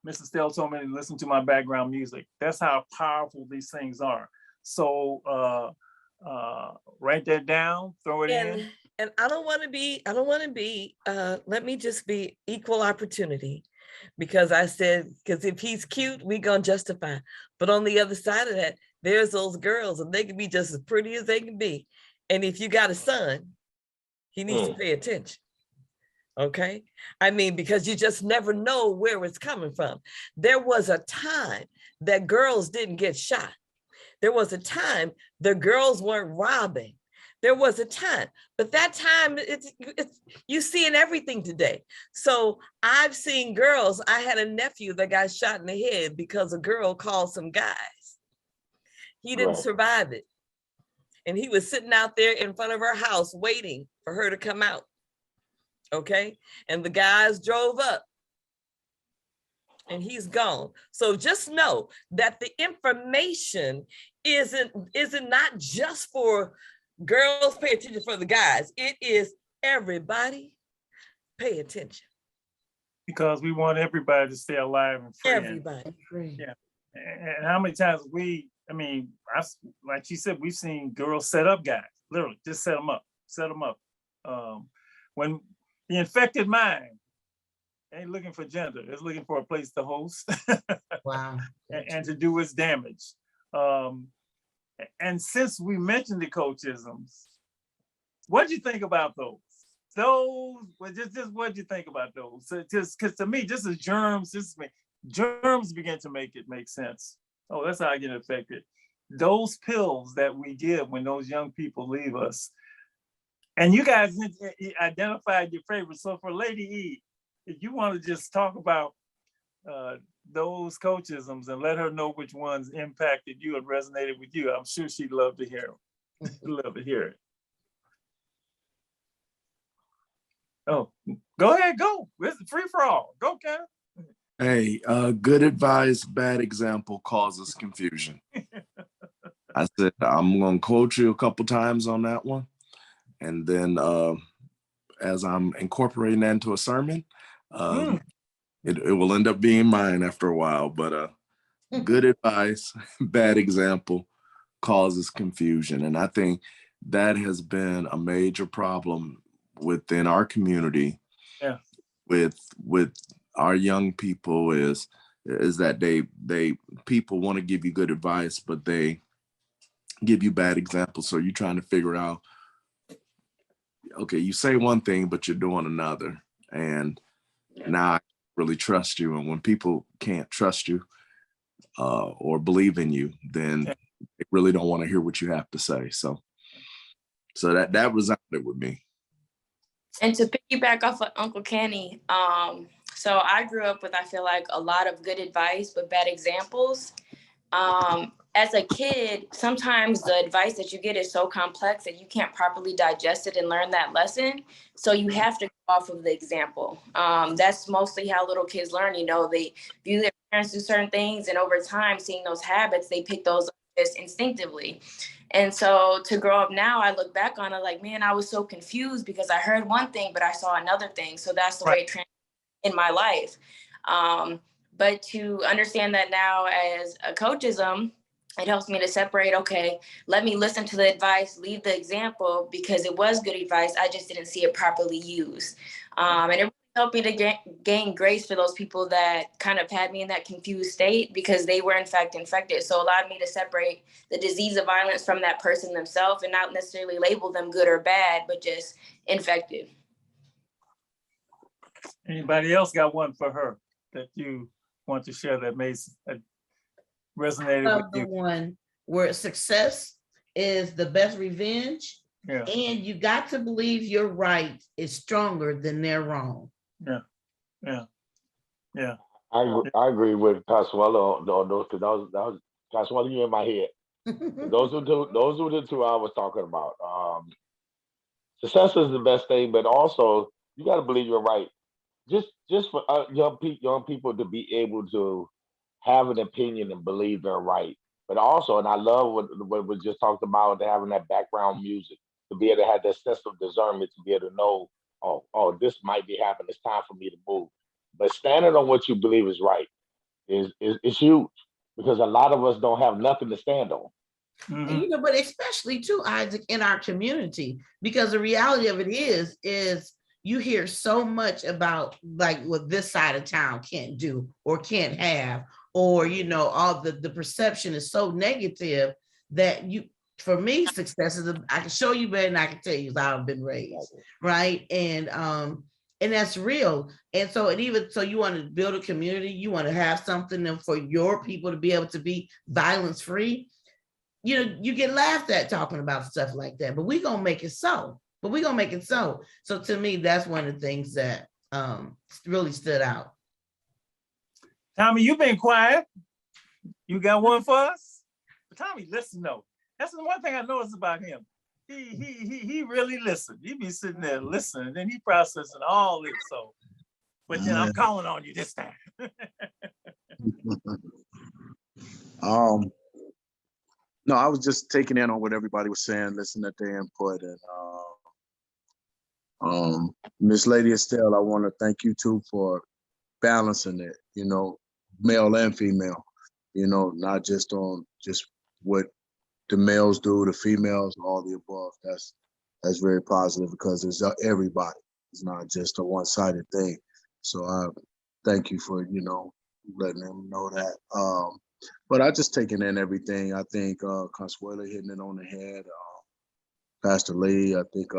Mrs. Stell told me to listen to my background music. That's how powerful these things are. So write that down, throw it in. And I don't want to be, let me just be equal opportunity. Because I said, because if he's cute, we gonna justify. But on the other side of that, there's those girls and they can be just as pretty as they can be. And if you got a son, he needs to pay attention. Okay. I mean, because you just never know where it's coming from. There was a time that girls didn't get shot. There was a time the girls weren't robbing. There was a time, but that time it's you seeing everything today. So I've seen girls. I had a nephew that got shot in the head because a girl called some guys. He didn't survive it. And he was sitting out there in front of her house waiting for her to come out. Okay. And the guys drove up and he's gone. So just know that the information isn't not just for girls, pay attention, for the guys. It is everybody pay attention. Because we want everybody to stay alive and free. Everybody. Yeah. And how many times like she said, we've seen girls set up guys, literally just set them up. When the infected mind ain't looking for gender, it's looking for a place to host. Wow. and to do its damage. And since we mentioned the coachisms, what do you think about those? What do you think about those? Just because to me, just as germs, germs begin to make it make sense. Oh, that's how I get affected. Those pills that we give when those young people leave us, and you guys identified your favorites. So for Lady E, if you want to just talk about those coachisms and let her know which ones impacted you and resonated with you, I'm sure she'd love to hear it. Oh, go ahead, go. It's free for all. Go, Ken. Hey, good advice, bad example causes confusion. I said, I'm going to quote you a couple times on that one. And then as I'm incorporating that into a sermon, it will end up being mine after a while. But good advice, bad example causes confusion. And I think that has been a major problem within our community. Yeah. With our young people is that people want to give you good advice, but they give you bad examples. So you're trying to figure out, okay, you say one thing, but you're doing another. And now I really trust you. And when people can't trust you or believe in you, then they really don't want to hear what you have to say. So that resounded with me. And to piggyback off of Uncle Kenny, so I grew up with, I feel like, a lot of good advice, but bad examples. As a kid, sometimes the advice that you get is so complex that you can't properly digest it and learn that lesson. So you have to go off of the example. That's mostly how little kids learn. You know, they view their parents do certain things, and over time, seeing those habits, they pick those up just instinctively. And so to grow up now, I look back on it like, man, I was so confused because I heard one thing, but I saw another thing. So that's the way it translates in my life. But to understand that now as a coachism, it helps me to separate, okay, let me listen to the advice, leave the example, because it was good advice. I just didn't see it properly used. And it really helped me to gain grace for those people that kind of had me in that confused state because they were in fact infected. So it allowed me to separate the disease of violence from that person themselves and not necessarily label them good or bad, but just infected. Anybody else got one for her that you want to share that resonated with The you? one where success is the best revenge, Yeah. and you got to believe your right is stronger than their wrong. Yeah. I agree with Consuelo on those, because that was Consuelo, you in my head. Those were the two I was talking about. Success is the best thing, but also you got to believe you're right. Just for young people to be able to have an opinion and believe they're right. But also, and I love what we just talked about, having that background music, to be able to have that sense of discernment, to be able to know, oh, this might be happening. It's time for me to move. But standing on what you believe is right is huge, because a lot of us don't have nothing to stand on. And, you know, but especially too, Isaac, in our community, because the reality of it is you hear so much about like what this side of town can't do or can't have, or, you know, all the perception is so negative that for me, success is I can show you better than I can tell you how I've been raised, right? And that's real. And so you want to build a community, you want to have something for your people to be able to be violence free. You know, you get laughed at talking about stuff like that, but we're gonna make it so. So to me, that's one of the things that really stood out. Tommy, you've been quiet. You got one for us? But Tommy, listen though. That's the one thing I noticed about him. He really listened. He be sitting there listening, and then he processing all this. So, but then I'm calling on you this time. No, I was just taking in on what everybody was saying, listening to their input, and Miss Lady Estelle, I want to thank you too for balancing it, you know, male and female, you know, not just on just what the males do, the females, all the above. That's very positive, because it's everybody. It's not just a one-sided thing. So I thank you for, you know, letting them know that. But I just taking in everything. I think Consuelo hitting it on the head. Pastor Lee, I think,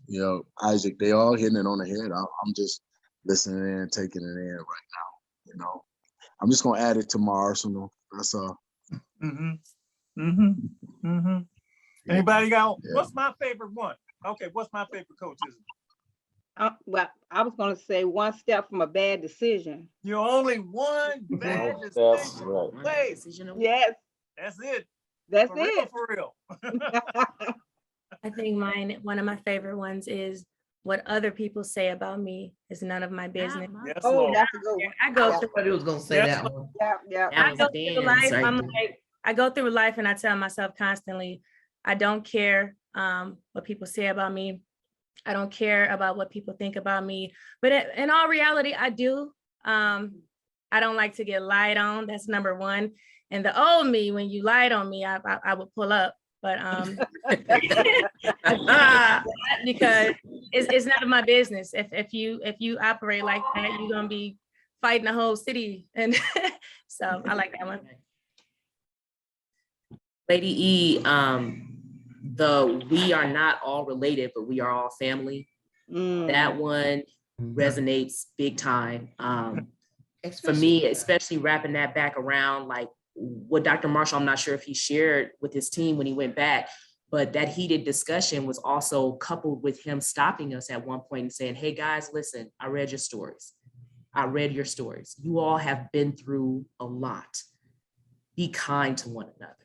you know, Isaac, they all hitting it on the head. I'm just listening in, taking it in right now. You know, I'm just gonna add it to my arsenal. That's all. Anybody got? Yeah. What's my favorite one? Okay, what's my favorite coaches? Well, I was going to say one step from a bad decision. You're only one bad decision. Wait, yes, that's it. That's for it. For real. I think one of my favorite ones is what other people say about me is none of my business. Yes, oh, Lord. that's a good one. I go through. I was gonna say that one. Yeah. That was a dance right there. I go through life and I tell myself constantly, I don't care what people say about me. I don't care about what people think about me. But in all reality, I do. I don't like to get lied on. That's number one. And the old me, when you lied on me, I would pull up. But because it's none of my business. If you operate like that, you're gonna be fighting the whole city. And so I like that one. Lady E, we are not all related, but we are all family. That one resonates big time. For me, especially wrapping that back around, like what Dr. Marshall, I'm not sure if he shared with his team when he went back, but that heated discussion was also coupled with him stopping us at one point and saying, hey guys, listen, I read your stories. You all have been through a lot. Be kind to one another.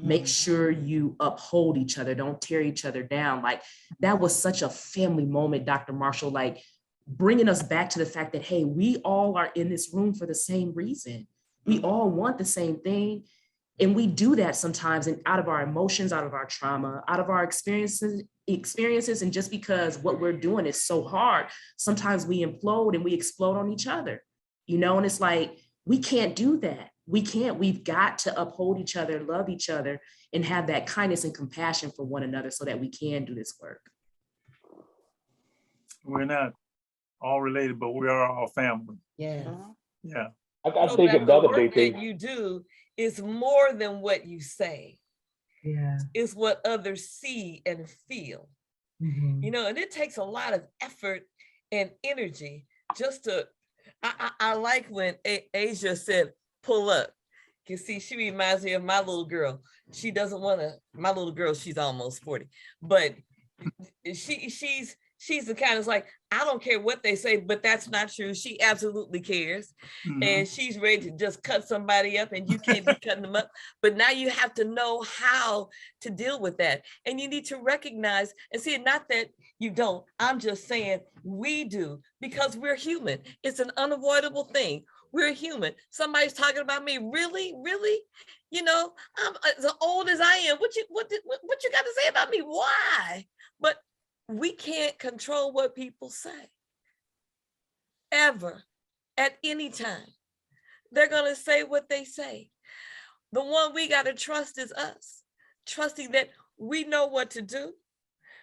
Make sure you uphold each other. Don't tear each other down. Like that was such a family moment, Dr. Marshall, like bringing us back to the fact that, hey, we all are in this room for the same reason. We all want the same thing. And we do that sometimes and out of our emotions, out of our trauma, out of our experiences. And just because what we're doing is so hard, sometimes we implode and we explode on each other, you know? And it's like, we can't do that. We've got to uphold each other, love each other, and have that kindness and compassion for one another so that we can do this work. We're not all related, but we are all family. Yeah. Yeah. I think another big thing that you do is more than what you say. Yeah. It's what others see and feel. You know, and it takes a lot of effort and energy just to, I like when Asia said, pull up. You see, she reminds me of my little girl. She doesn't want to, my little girl, she's almost 40, but she's the kind of like, I don't care what they say, but that's not true. She absolutely cares. And she's ready to just cut somebody up, and you can't be cutting them up. But now you have to know how to deal with that. And you need to recognize and see, not that you don't, I'm just saying we do, because we're human. It's an unavoidable thing. We're human. Somebody's talking about me. Really? You know, I'm as old as I am. What you got to say about me? Why? But we can't control what people say ever, at any time. They're going to say what they say. The one we got to trust is us, trusting that we know what to do.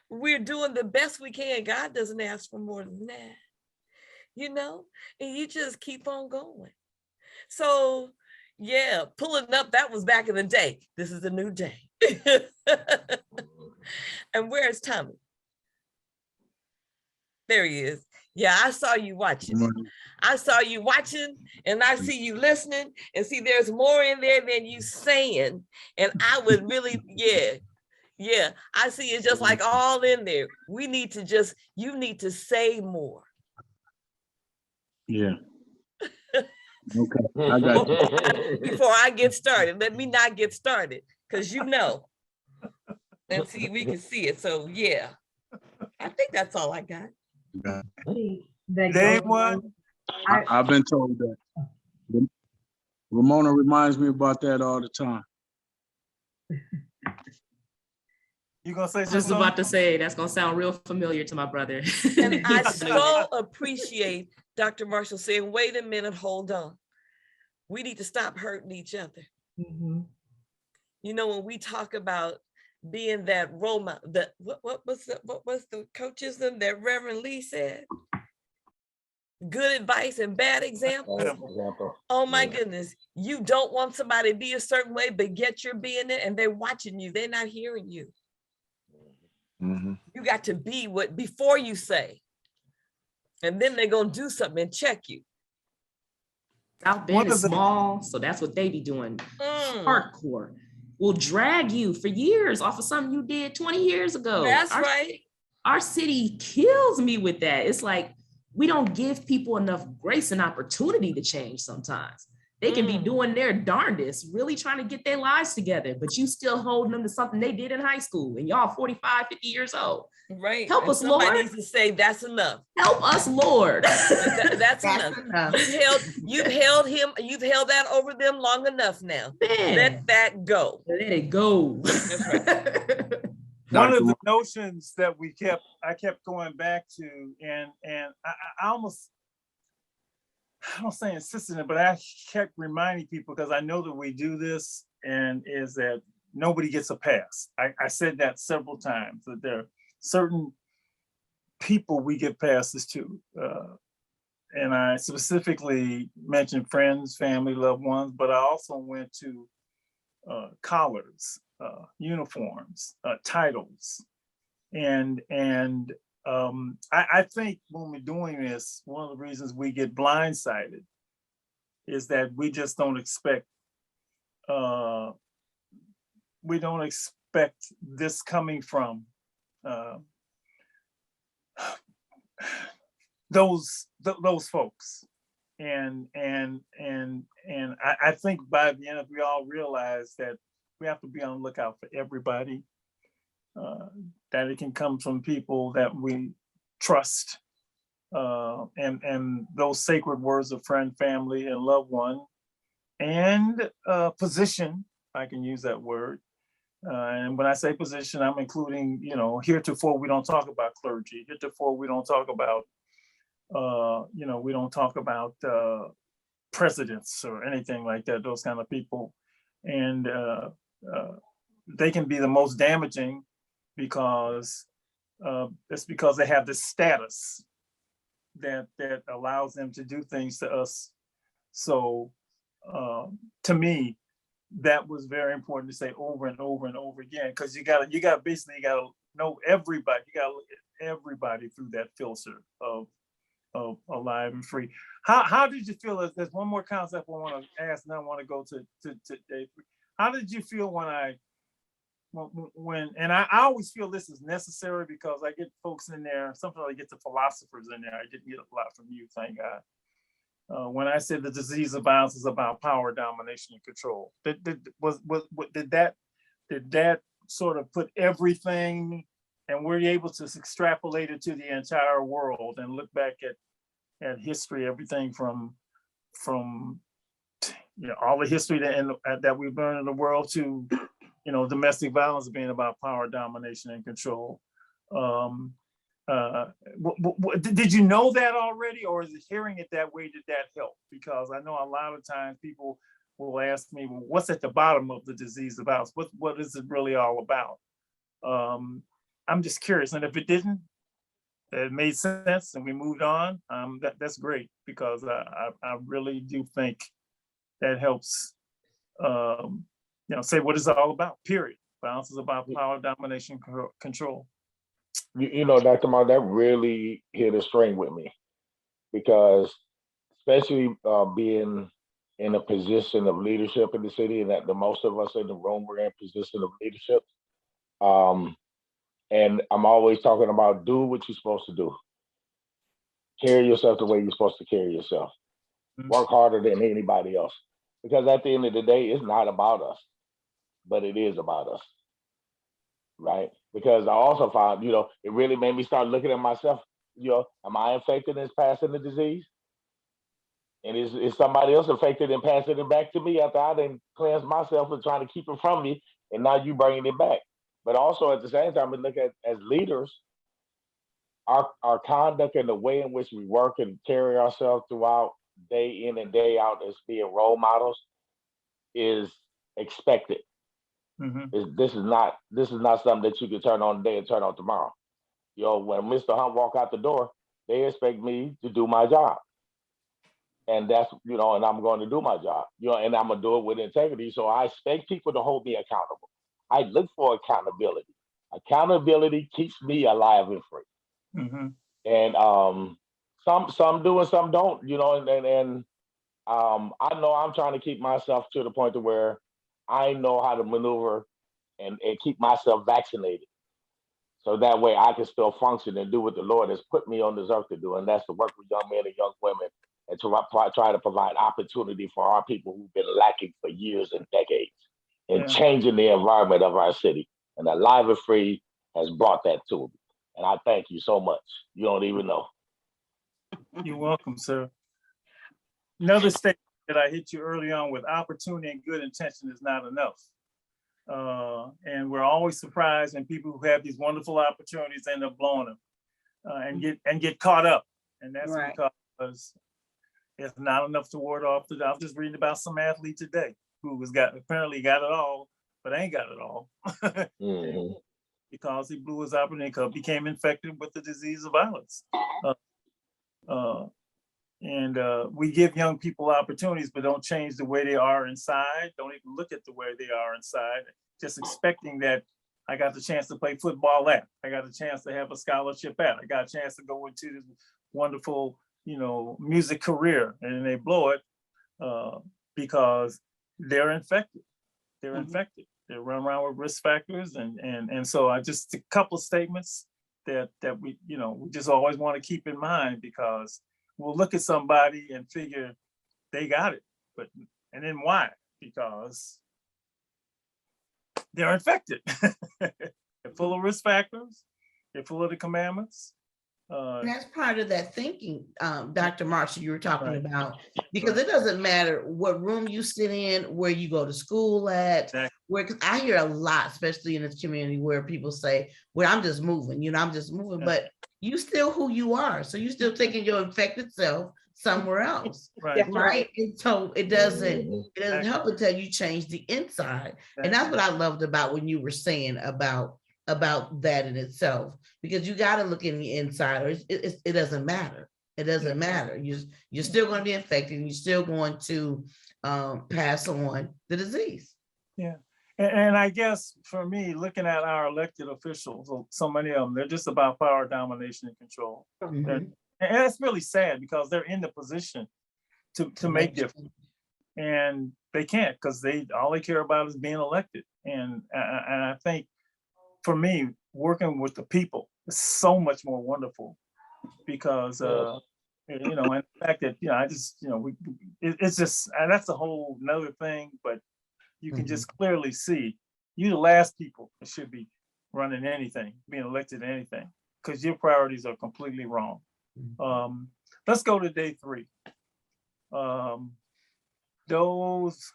We're doing the best we can. God doesn't ask for more than that, you know, and you just keep on going. So yeah, pulling up, that was back in the day. This is a new day. And where's Tommy? There he is. Yeah, I saw you watching. I saw you watching, and I see you listening, and see there's more in there than you saying. And I would really, yeah, I see it's just like all in there. We need to just, you need to say more. Yeah. Okay, I got you. Before I get started, let me not get started, because you know. And see, we can see it. So yeah, I think that's all I got. Day one. I've been told that. Ramona reminds me about that all the time. You gonna say Just about to say, that's gonna sound real familiar to my brother. And I so appreciate Dr. Marshall saying, wait a minute, hold on. We need to stop hurting each other. You know, when we talk about being that role model, what was the coach's-ism that Reverend Lee said? Good advice and bad examples. Oh my goodness. You don't want somebody to be a certain way, but yet you're being it, and they're watching you. They're not hearing you. You got to be what before you say, and then they're gonna do something and check you. South Bend is small, so that's what they be doing. Hardcore will drag you for years off of something you did 20 years ago. That's right. Our city kills me with that. It's like we don't give people enough grace and opportunity to change sometimes. They can be doing their darndest, really trying to get their lives together, but you still holding them to something they did in high school, and y'all 45, 50 years old. Right. Help us, Lord. Somebody needs to say that's enough. Help us, Lord. That's enough. You've held that over them long enough now. Man. Let that go. Let it go. That's right. One of the notions that I kept going back to, and I almost, I don't say insisting it, but I kept reminding people, because I know that we do this, and is that nobody gets a pass. I said that several times, that there are certain people we get passes to. And I specifically mentioned friends, family, loved ones, but I also went to collars, uniforms, titles. And I think when we're doing this, one of the reasons we get blindsided is that we just don't expect, this coming from those folks. And I think by the end, we all realize that we have to be on the lookout for everybody, that it can come from people that we trust, and those sacred words of friend, family, and loved one, and position, I can use that word. And when I say position, I'm including, heretofore we don't talk about clergy. Heretofore we don't talk about, we don't talk about presidents or anything like that, those kind of people. And they can be the most damaging, because it's because they have this status that allows them to do things to us. So to me, that was very important to say over and over and over again, because you gotta know everybody. You gotta look at everybody through that filter of alive and free. How did you feel? There's one more concept I want to ask, and I want to go to Dave. How did you feel when and I always feel this is necessary because I get folks in there, sometimes I get the philosophers in there. I didn't get a lot from you, thank God. When I said the disease of violence is about power, domination, and control, did that sort of put everything, and were you able to extrapolate it to the entire world and look back at history, everything from all the history that we've learned in the world to domestic violence being about power, domination, and control. Did you know that already, or is it hearing it that way, did that help? Because I know a lot of times people will ask me, well, what's at the bottom of the disease of violence? What is it really all about? I'm just curious, and if it didn't, it made sense and we moved on, that's great, because I really do think that helps say what it's all about, period. Violence is about power, domination, control. Dr. Mark, that really hit a string with me, because especially being in a position of leadership in the city, and that the most of us in the room were in a position of leadership. And I'm always talking about do what you're supposed to do. Carry yourself the way you're supposed to carry yourself. Work harder than anybody else. Because at the end of the day, it's not about us, but it is about us, right? Because I also found, it really made me start looking at myself, am I infected and passing the disease? And is somebody else infected and passing it back to me after I didn't cleanse myself and trying to keep it from me, and now you bringing it back? But also at the same time, we look at as leaders, our conduct and the way in which we work and carry ourselves throughout day in and day out as being role models is expected. Mm-hmm. This is not something that you can turn on today and turn on tomorrow. When Mr. Hunt walk out the door, they expect me to do my job. And that's, and I'm going to do my job, and I'm going to do it with integrity. So I expect people to hold me accountable. I look for accountability. Accountability keeps me alive and free. Mm-hmm. And some do and some don't, and I know I'm trying to keep myself to the point to where I know how to maneuver and keep myself vaccinated. So that way I can still function and do what the Lord has put me on this earth to do. And that's to work with young men and young women and to try to provide opportunity for our people who've been lacking for years and decades and changing the environment of our city. And Alive and Free has brought that to me. And I thank you so much. You don't even know. You're welcome, sir. Another statement that I hit you early on with: opportunity and good intention is not enough. And we're always surprised when people who have these wonderful opportunities end up blowing them and get caught up. And that's right. Because it's not enough to ward off I was just reading about some athlete today who apparently got it all, but ain't got it all. Mm-hmm. Because he blew his opportunity, became infected with the disease of violence. And we give young people opportunities, but don't change the way they are inside. Don't even look at the way they are inside. Just expecting that I got the chance to play football at, I got a chance to have a scholarship at, I got a chance to go into this wonderful, music career, and they blow it because they're infected. They're infected. They run around with risk factors, and so I just a couple of statements that we we just always want to keep in mind, because we'll look at somebody and figure they got it, and then why? Because they're infected. They're full of risk factors. They're full of the commandments. That's part of that thinking, Dr. Marshall, you were talking about, because it doesn't matter what room you sit in, where you go to school at, because I hear a lot, especially in this community, where people say, well, I'm just moving, I'm just moving, but you still who you are. So you still taking your infected self somewhere else. Right. And so it doesn't help until you change the inside. And that's what I loved about when you were saying about that in itself, because you got to look in the inside, or it doesn't matter. It doesn't matter. You're still going to be infected, and you're still going to pass on the disease. Yeah. And I guess for me, looking at our elected officials, so many of them, they're just about power, domination, and control. Mm-hmm. And that's really sad because they're in the position to make difference. And they can't because all they care about is being elected. And I think for me, working with the people is so much more wonderful because you know, and the fact that, you know, I just, you know, it's just, and that's a whole nother thing, but you can just clearly see you the last people that should be running anything, being elected to anything, because your priorities are completely wrong. Let's go to day 3. Those,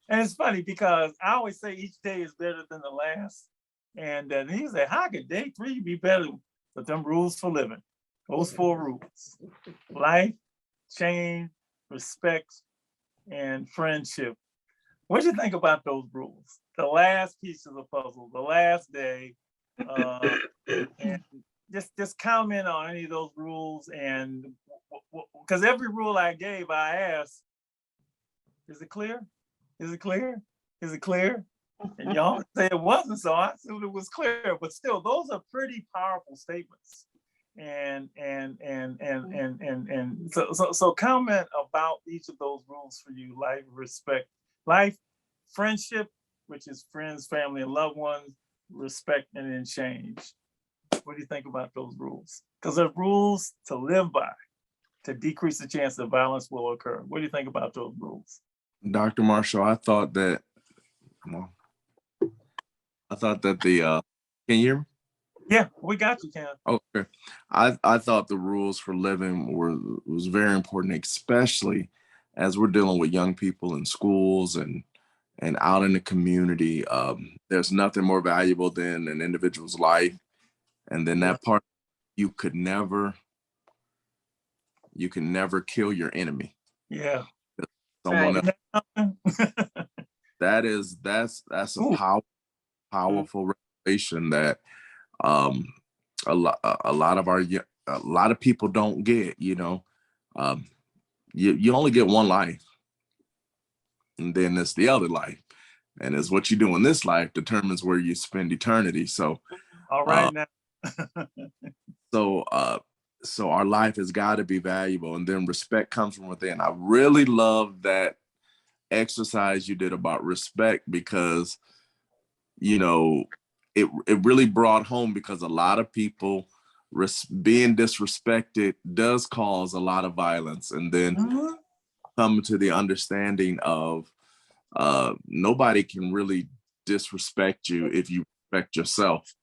and it's funny because I always say each day is better than the last. And he said, how could day 3 be better with them rules for living? Those 4 rules: life, change, respect, and friendship. What do you think about those rules? The last piece of the puzzle, the last day. And just comment on any of those rules. And because every rule I gave, I asked, is it clear? Is it clear? Is it clear? And y'all say it wasn't, so I assumed it was clear. But still, those are pretty powerful statements. And so comment about each of those rules for you: life, respect, life, friendship, which is friends, family, and loved ones, respect, and then change. What do you think about those rules? Because they're rules to live by, to decrease the chance that violence will occur. What do you think about those rules? Dr. Marshall, I thought that the, can you hear me? Yeah, we got you, Ken. Okay. I thought the rules for living was very important, especially as we're dealing with young people in schools and out in the community. There's nothing more valuable than an individual's life. And then that part, you can never kill your enemy. Yeah. Someone else. That's a powerful revelation that a lot of people don't get. You know, you only get one life, and then it's the other life, and it's what you do in this life determines where you spend eternity. So, all right now. So our life has got to be valuable, and then respect comes from within. I really love that exercise you did about respect, because, you know, it really brought home, because a lot of people being disrespected does cause a lot of violence, and then come to the understanding of nobody can really disrespect you if you respect yourself.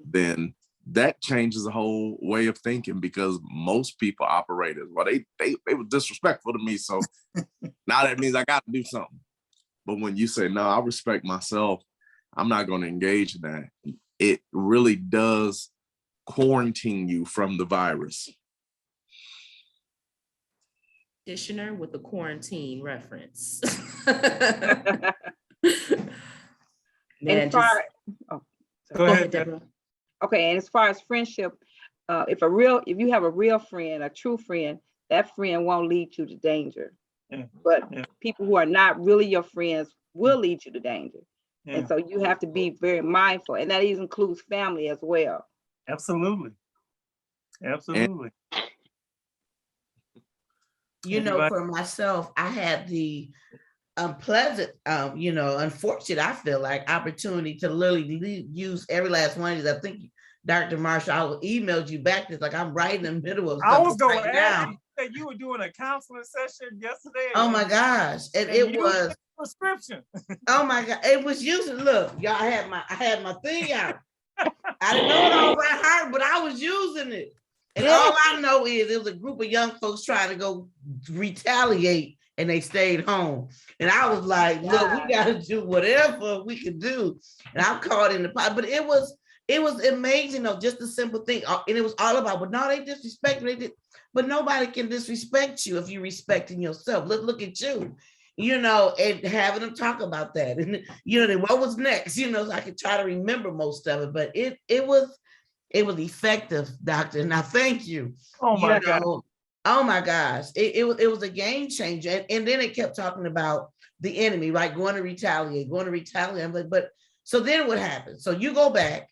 Then that changes the whole way of thinking, because most people operate as, well, they were disrespectful to me, so now that means I got to do something. But when you say, no, I respect myself, I'm not going to engage in that, it really does quarantine you from the virus. Conditioner with the quarantine reference. Man, go ahead, Deborah. Okay, and as far as friendship, if you have a real friend, a true friend, that friend won't lead you to danger. But people who are not really your friends will lead you to danger. And so you have to be very mindful, and that even includes family as well. Absolutely. Absolutely. You know, for myself, I had the unpleasant, unfortunate, I feel like, opportunity to literally use every last one of these. I think, Dr. Marshall, I emailed you back. It's like I'm right in the middle of something. I was going to ask you that you were doing a counseling session yesterday. Oh my gosh. And it was prescription. Oh my God. It was using, look, y'all, I had my thing out. I didn't know it all by heart, but I was using it. And all I know is it was a group of young folks trying to go retaliate, and they stayed home. And I was like, look, we got to do whatever we can do. And I'm caught in the pot. But it was amazing, though, just a simple thing. And it was all about, but no, they disrespect me. But nobody can disrespect you if you're respecting yourself. Look at you, and having them talk about that. And, then what was next? So I could try to remember most of it. But it was effective, Doctor. And I thank you. Oh my God. Oh my gosh. It was a game changer. And then it kept talking about the enemy, right? Going to retaliate. I'm like, but so then what happened? So you go back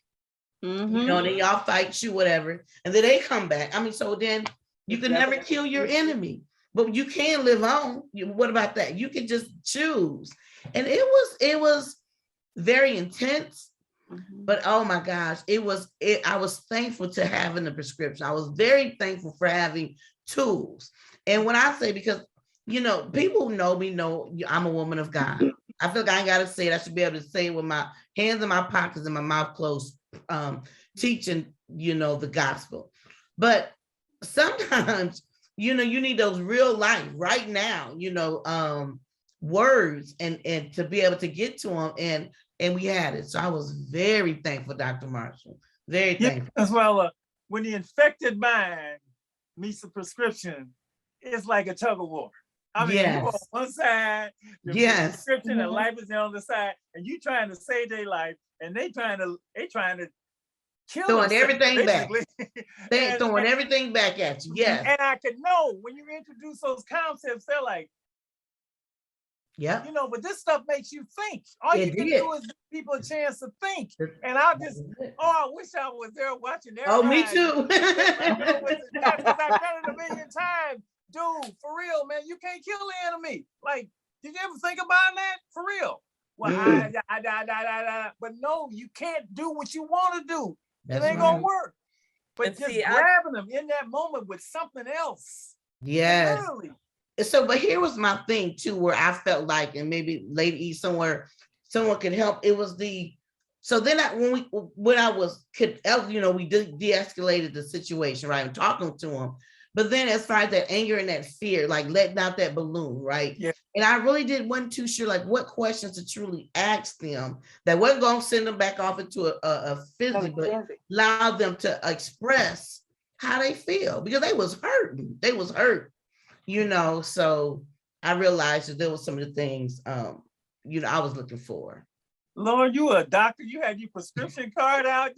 You know, then y'all fight you, whatever, and then they come back. I mean, so then you can never kill your enemy, but you can live on. What about that? You can just choose. And it was very intense. But oh my gosh, I was thankful to having the prescription. I was very thankful for having tools. And when I say, because, you know, people who know me know I'm a woman of God. I feel like I ain't got to say it. I should be able to say it with my hands in my pockets and my mouth closed, teaching, you know, the gospel. But sometimes, you know, you need those real life right now, you know, words and to be able to get to them. And we had it. So I was very thankful, Dr. Marshall. Very thankful. As well, when the infected mind meets the prescription, it's like a tug of war. I mean, you on one side, the prescription and life is on the other side, and you trying to save their life, and they trying to kill throwing everything basically. back. They're throwing everything back at you. Yeah. And I could know when you introduce those concepts, they're like, yeah, you know, but this stuff makes you think. All you can do is give people a chance to think. And I wish I was there watching their Oh, me too. Because I've done it a million times. Dude, for real, man, you can't kill the enemy. Like, did you ever think about that? For real. Well, but no, you can't do what you want to do. It ain't gonna work. But just grabbing them in that moment with something else. Yes. Literally. So, but here was my thing too, where I felt like, and maybe Lady E somewhere, someone could help. It was so then we de-escalated the situation, right? I'm talking to him. But then as far as that anger and that fear, like letting out that balloon, right? Yeah. And I really wasn't too sure like what questions to truly ask them that wasn't going to send them back off into a physical, but allow them to express how they feel, because they was hurting. They was hurt, you know? So I realized that there was some of the things, you know, I was looking for. Lord, you a doctor, you had your prescription card out.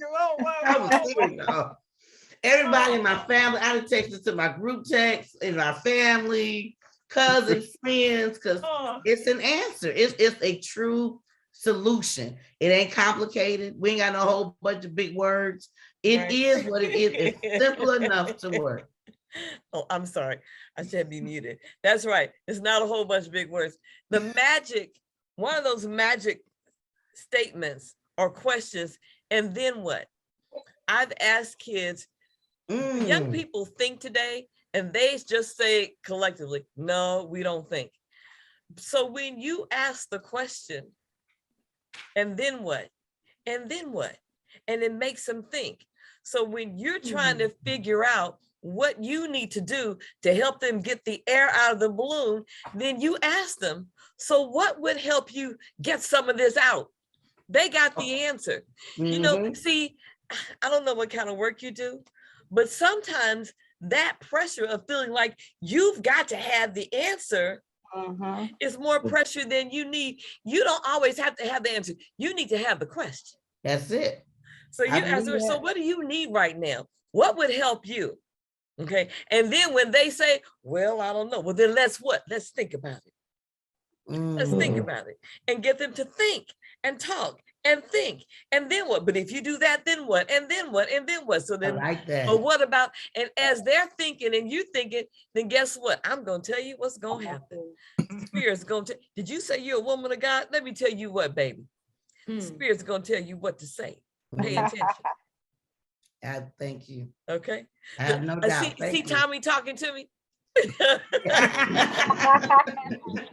Everybody in my family, I done texted to my group text, in my family, cousins, friends, because it's an answer. It's a true solution. It ain't complicated. We ain't got no whole bunch of big words. It is what it is. It's simple enough to work. Oh, I'm sorry. I should be muted. That's right. It's not a whole bunch of big words. The magic, one of those magic statements or questions, and then what? I've asked kids, young people think today, and they just say collectively, no, we don't think. So when you ask the question, and then what? And then what? And it makes them think. So when you're trying to figure out what you need to do to help them get the air out of the balloon, then you ask them, so what would help you get some of this out? They got the answer. You know, see, I don't know what kind of work you do, but sometimes that pressure of feeling like you've got to have the answer is more pressure than you need. You don't always have to have the answer. You need to have the question. That's it. So you ask her, so what do you need right now? What would help you? Okay. And then when they say, well, I don't know. Well, then let's what? Let's think about it. Let's think about it and get them to think and talk and think. And then what? But if you do that, then what? And then what? And then what? So then, I like that. But what about, and as they're thinking and you thinking, then guess what? I'm going to tell you what's going to happen. Spirit's going to, did you say you're a woman of God? Let me tell you what, baby. Spirit's going to tell you what to say. Pay attention. Thank you. Okay. I have no doubt. See Tommy talking to me?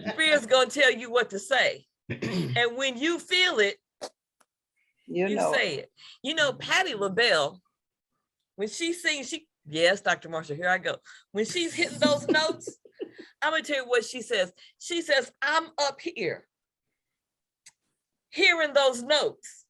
Spirit's going to tell you what to say. And when you feel it, you say it. You know, Patti LaBelle, when she sings, yes, Dr. Marshall, here I go. When she's hitting those notes, I'm going to tell you what she says. She says, I'm up here, hearing those notes.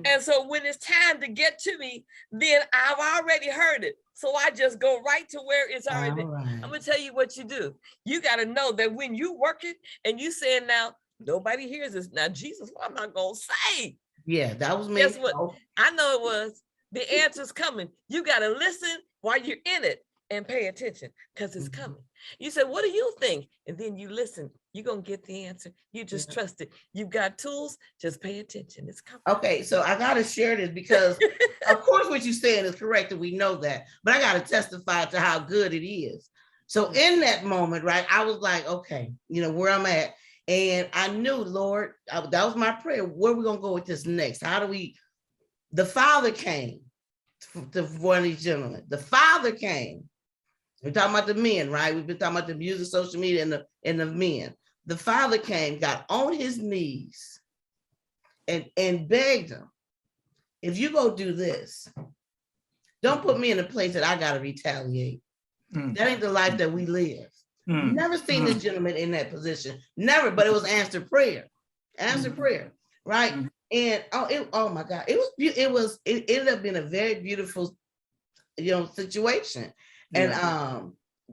And so when it's time to get to me, then I've already heard it. So I just go right to where it's already. Right. I'm going to tell you what you do. You got to know that when you work it and you saying now, nobody hears this. Now, Jesus, what am I going to say? Yeah, that was me. Guess what? I know it was. The answer's coming. You got to listen while you're in it and pay attention because it's coming. You say, what do you think? And then you listen You're gonna get the answer. You just trust it. You've got tools, just pay attention. It's coming. Okay, so I gotta share this because of course what you're saying is correct and we know that, but I gotta testify to how good it is. So in that moment, right, I was like, okay, you know, where I'm at. And I knew, Lord, that was my prayer. Where are we gonna go with this next? How do we, the father came to one of these gentlemen. The father came. We're talking about the men, right? We've been talking about the music, social media, and the men. The father came, got on his knees and begged him, if you go do this, don't put me in a place that I gotta retaliate. That ain't the life that we live. Never seen this gentleman in that position. Never, but it was answered prayer. Answered prayer, right? And oh my God, it ended up being a very beautiful, you know, situation. And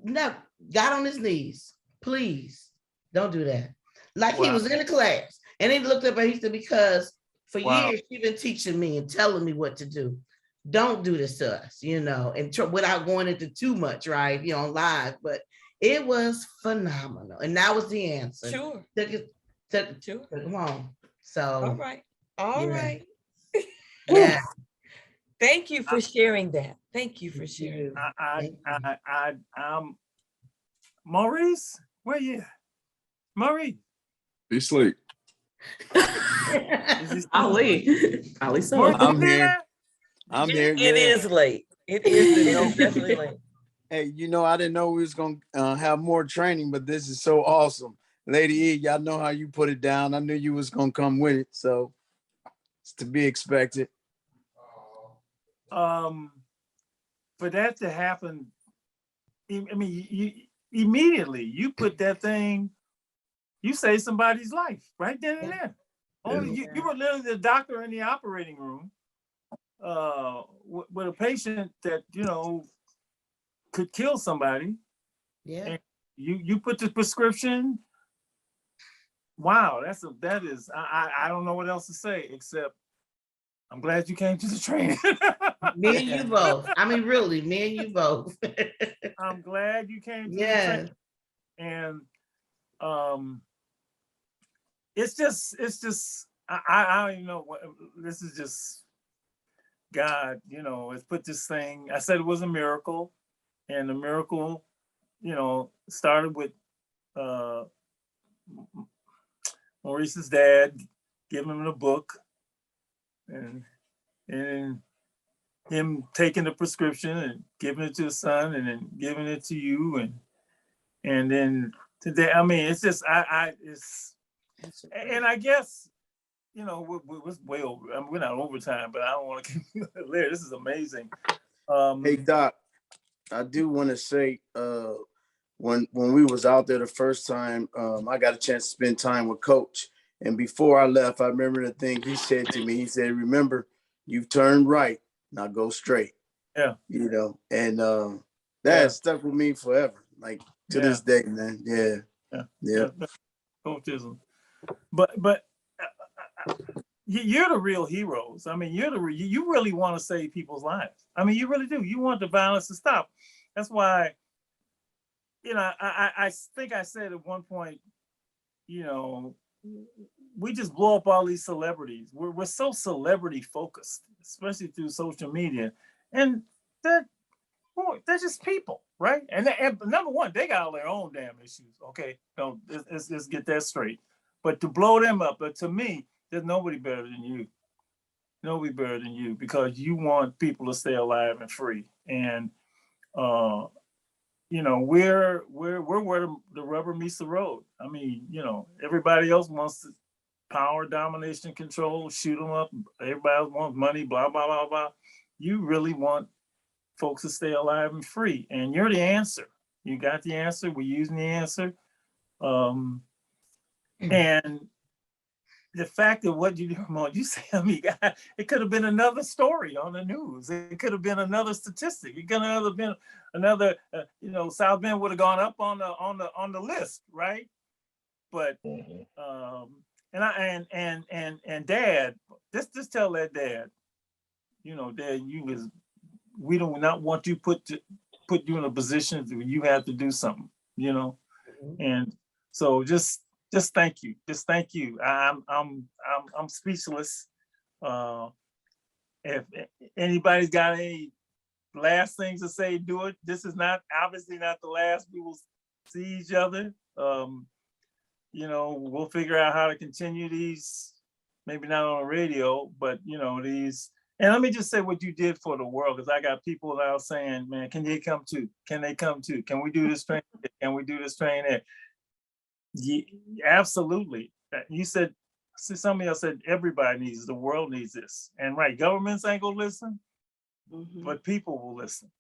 no, got on his knees. Please don't do that. Like he was in a class, and he looked up and he said, because for years you've been teaching me and telling me what to do. Don't do this to us, you know, and without going into too much, right? You know, live, but it was phenomenal, and that was the answer. Sure. Took him home. So all right. Yeah. Thank you for sharing that. Thank you for sharing. Maurice, where you? Maurice. Be asleep. Ali, so I'm here. I'm here. It is late. It is definitely late. Hey, you know, I didn't know we was gonna have more training, but this is so awesome. Lady E, y'all know how you put it down. I knew you was gonna come with it, so it's to be expected. For that to happen, I mean, you immediately you put that thing, you saved somebody's life right then and there. You were literally the doctor in the operating room with a patient that, you know, could kill somebody. Yeah. And you put the prescription. Wow, that is I don't know what else to say except I'm glad you came to the training. Me and you both. I mean, really, me and you both. I'm glad you came to the training. And it's just I don't even know what this is. Just God, you know, has put this thing. I said it was a miracle, and the miracle, you know, started with Maurice's dad giving him the book, and him taking the prescription and giving it to his son, and then giving it to you, and then today. I mean, it's just and I guess, you know, we're way over. I mean, we're not overtime, but I don't want to keep there. This is amazing. Hey Doc, I do want to say, when we was out there the first time, I got a chance to spend time with Coach. And before I left, I remember the thing he said to me. He said, "Remember, you've turned right. Now go straight." Yeah. You know, and that has stuck with me forever, like to this day, man. Yeah. Coachism. But you're the real heroes. I mean, you really want to save people's lives. I mean, you really do. You want the violence to stop. That's why, you know, I think I said at one point, you know, we just blow up all these celebrities. We're so celebrity focused, especially through social media, and they're just people, right? And number one, they got all their own damn issues. Okay, no, let's get that straight. But to blow them up, but to me, there's nobody better than you. Nobody better than you, because you want people to stay alive and free. And you know, we're where the rubber meets the road. I mean, you know, everybody else wants to power, domination, control, shoot them up. Everybody else wants money, blah, blah, blah, blah. You really want folks to stay alive and free. And you're the answer. You got the answer. We're using the answer. And the fact that what you do, you say, I mean, it could have been another story on the news. It could have been another statistic. It could have been another, you know, South Bend would have gone up on the list, right? But and Dad, just tell that Dad, you know, Dad, we do not want you put you in a position where you have to do something, you know, and so just just thank you. Just thank you. I'm speechless. If anybody's got any last things to say, do it. This is not obviously not the last we will see each other. You know, we'll figure out how to continue these, maybe not on the radio, but you know, these. And let me just say what you did for the world, because I got people now saying, man, can they come too? Can they come too? Can we do this train? Can we do this train there? Yeah, absolutely. You said, somebody else said everybody needs, the world needs this. And right, governments ain't gonna listen, but people will listen.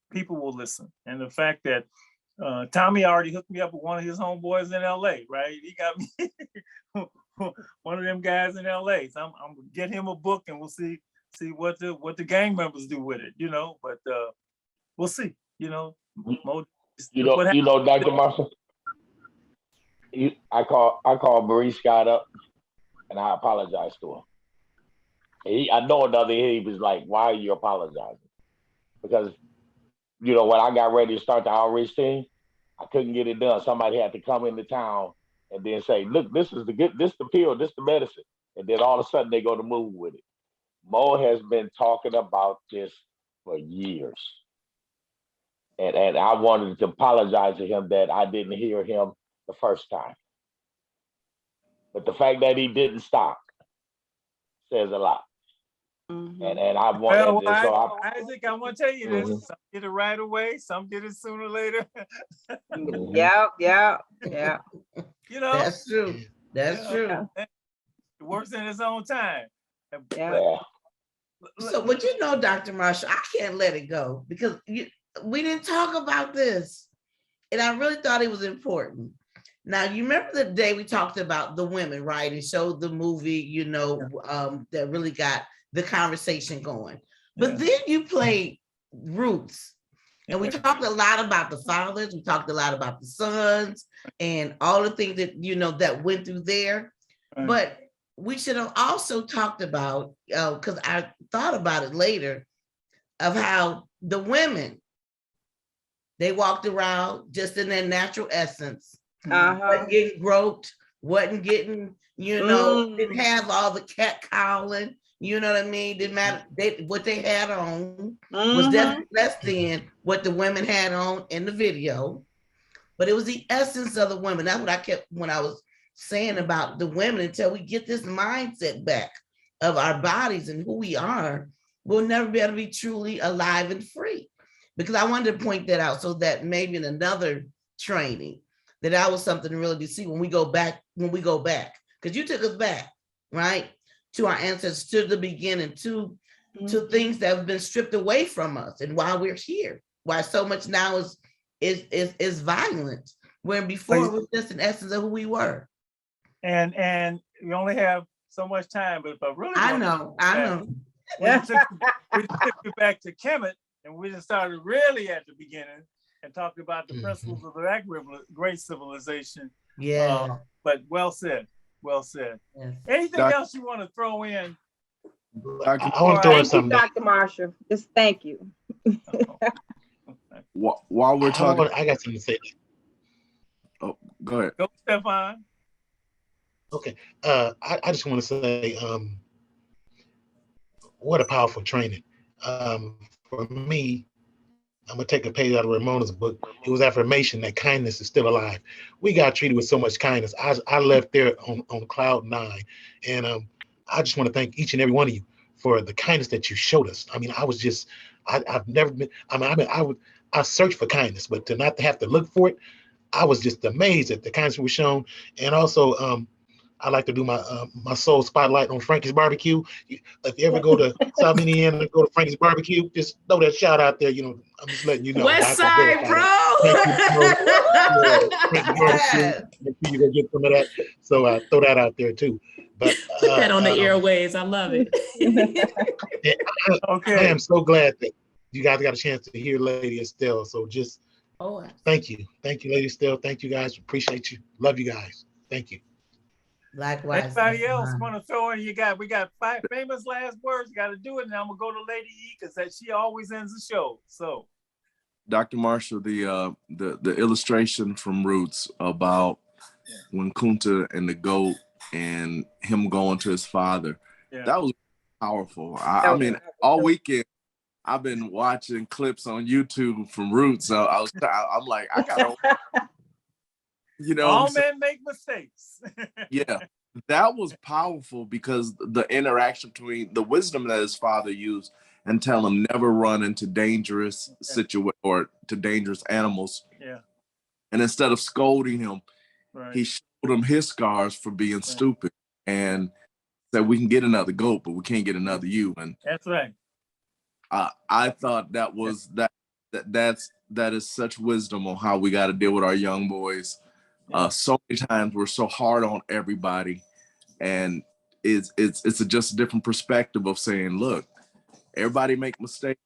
People will listen. And the fact that Tommy already hooked me up with one of his homeboys in LA, right? He got me one of them guys in LA. So I'm gonna get him a book and we'll see what the gang members do with it, you know, but we'll see, you know. You know, Dr. Marshall, I called Marie Scott up and I apologized to him. I know another he was like, why are you apologizing? Because, you know, when I got ready to start the outreach team, I couldn't get it done. Somebody had to come into town and then say, look, this is the pill, this the medicine. And then all of a sudden they go to move with it. Mo has been talking about this for years. And I wanted to apologize to him that I didn't hear him the first time. But the fact that he didn't stop says a lot. And I wanted Isaac, I want to tell you this. Some did it right away, some did it sooner or later. Yeah. You know, That's true. That's true. It works in its own time. Yeah. So, but you know, Dr. Marshall, I can't let it go because we didn't talk about this. And I really thought it was important. Now, you remember the day we talked about the women, right? And showed the movie, you know, that really got the conversation going. But then you played Roots. And we talked a lot about the fathers. We talked a lot about the sons and all the things that, you know, that went through there. But we should have also talked about, because I thought about it later, of how the women, they walked around just in their natural essence, wasn't getting groped, wasn't getting, you know, didn't have all the cat calling, you know what I mean? Didn't matter, what they had on was definitely less than what the women had on in the video, but it was the essence of the women. That's what I kept, when I was saying about the women, until we get this mindset back of our bodies and who we are, we'll never be able to be truly alive and free. Because I wanted to point that out so that maybe in another training, that was something to really see when we go back, because you took us back, right? To our ancestors, to the beginning, to things that have been stripped away from us and why we're here, why so much now is violent, when before it was just an essence of who we were. And you only have so much time, but if I really I know. We took you back to Kemet, and we just started really at the beginning and talked about the principles of that great civilization. Yeah. But well said. Yes. Anything else you want to throw in? I want to throw in something. Dr. Marshall, just thank you. While we're talking, I got something to say. Oh, go ahead. Go, Stefan. Okay. I just want to say, what a powerful training. For me, I'm going to take a page out of Ramona's book. It was affirmation that kindness is still alive. We got treated with so much kindness. I left there on cloud 9. And I just want to thank each and every one of you for the kindness that you showed us. I mean, I've never been, I searched for kindness, but to not have to look for it, I was just amazed at the kindness we were shown. And also, I like to do my soul spotlight on Frankie's Barbecue. If you ever go to South Indiana, go to Frankie's Barbecue, just throw that shout out there. You know, I'm just letting you know. West Side, bro. You're gonna get some of that. So throw that out there too. But put that on the airways. I love it. I am so glad that you guys got a chance to hear Lady Estelle. So just thank you, Lady Estelle. Thank you guys. Appreciate you. Love you guys. Thank you. Likewise. Anybody else want to throw in? We got 5 famous last words. You got to do it. Now I'm gonna go to Lady E because she always ends the show. So, Dr. Marshall, the illustration from Roots about when Kunta and the GOAT and him going to his father. Yeah. That was powerful. I mean, all weekend I've been watching clips on YouTube from Roots. So I'm like, I gotta, you know, all men make mistakes. yeah, that was powerful because the interaction between the wisdom that his father used and tell him never run into dangerous situations or to dangerous animals. Yeah. And instead of scolding him, right. he showed him his scars for being stupid and said, we can get another GOAT, but we can't get another you. And that's right. I thought that was that is such wisdom on how we got to deal with our young boys. So many times we're so hard on everybody, and it's just a different perspective of saying, look, everybody make mistakes.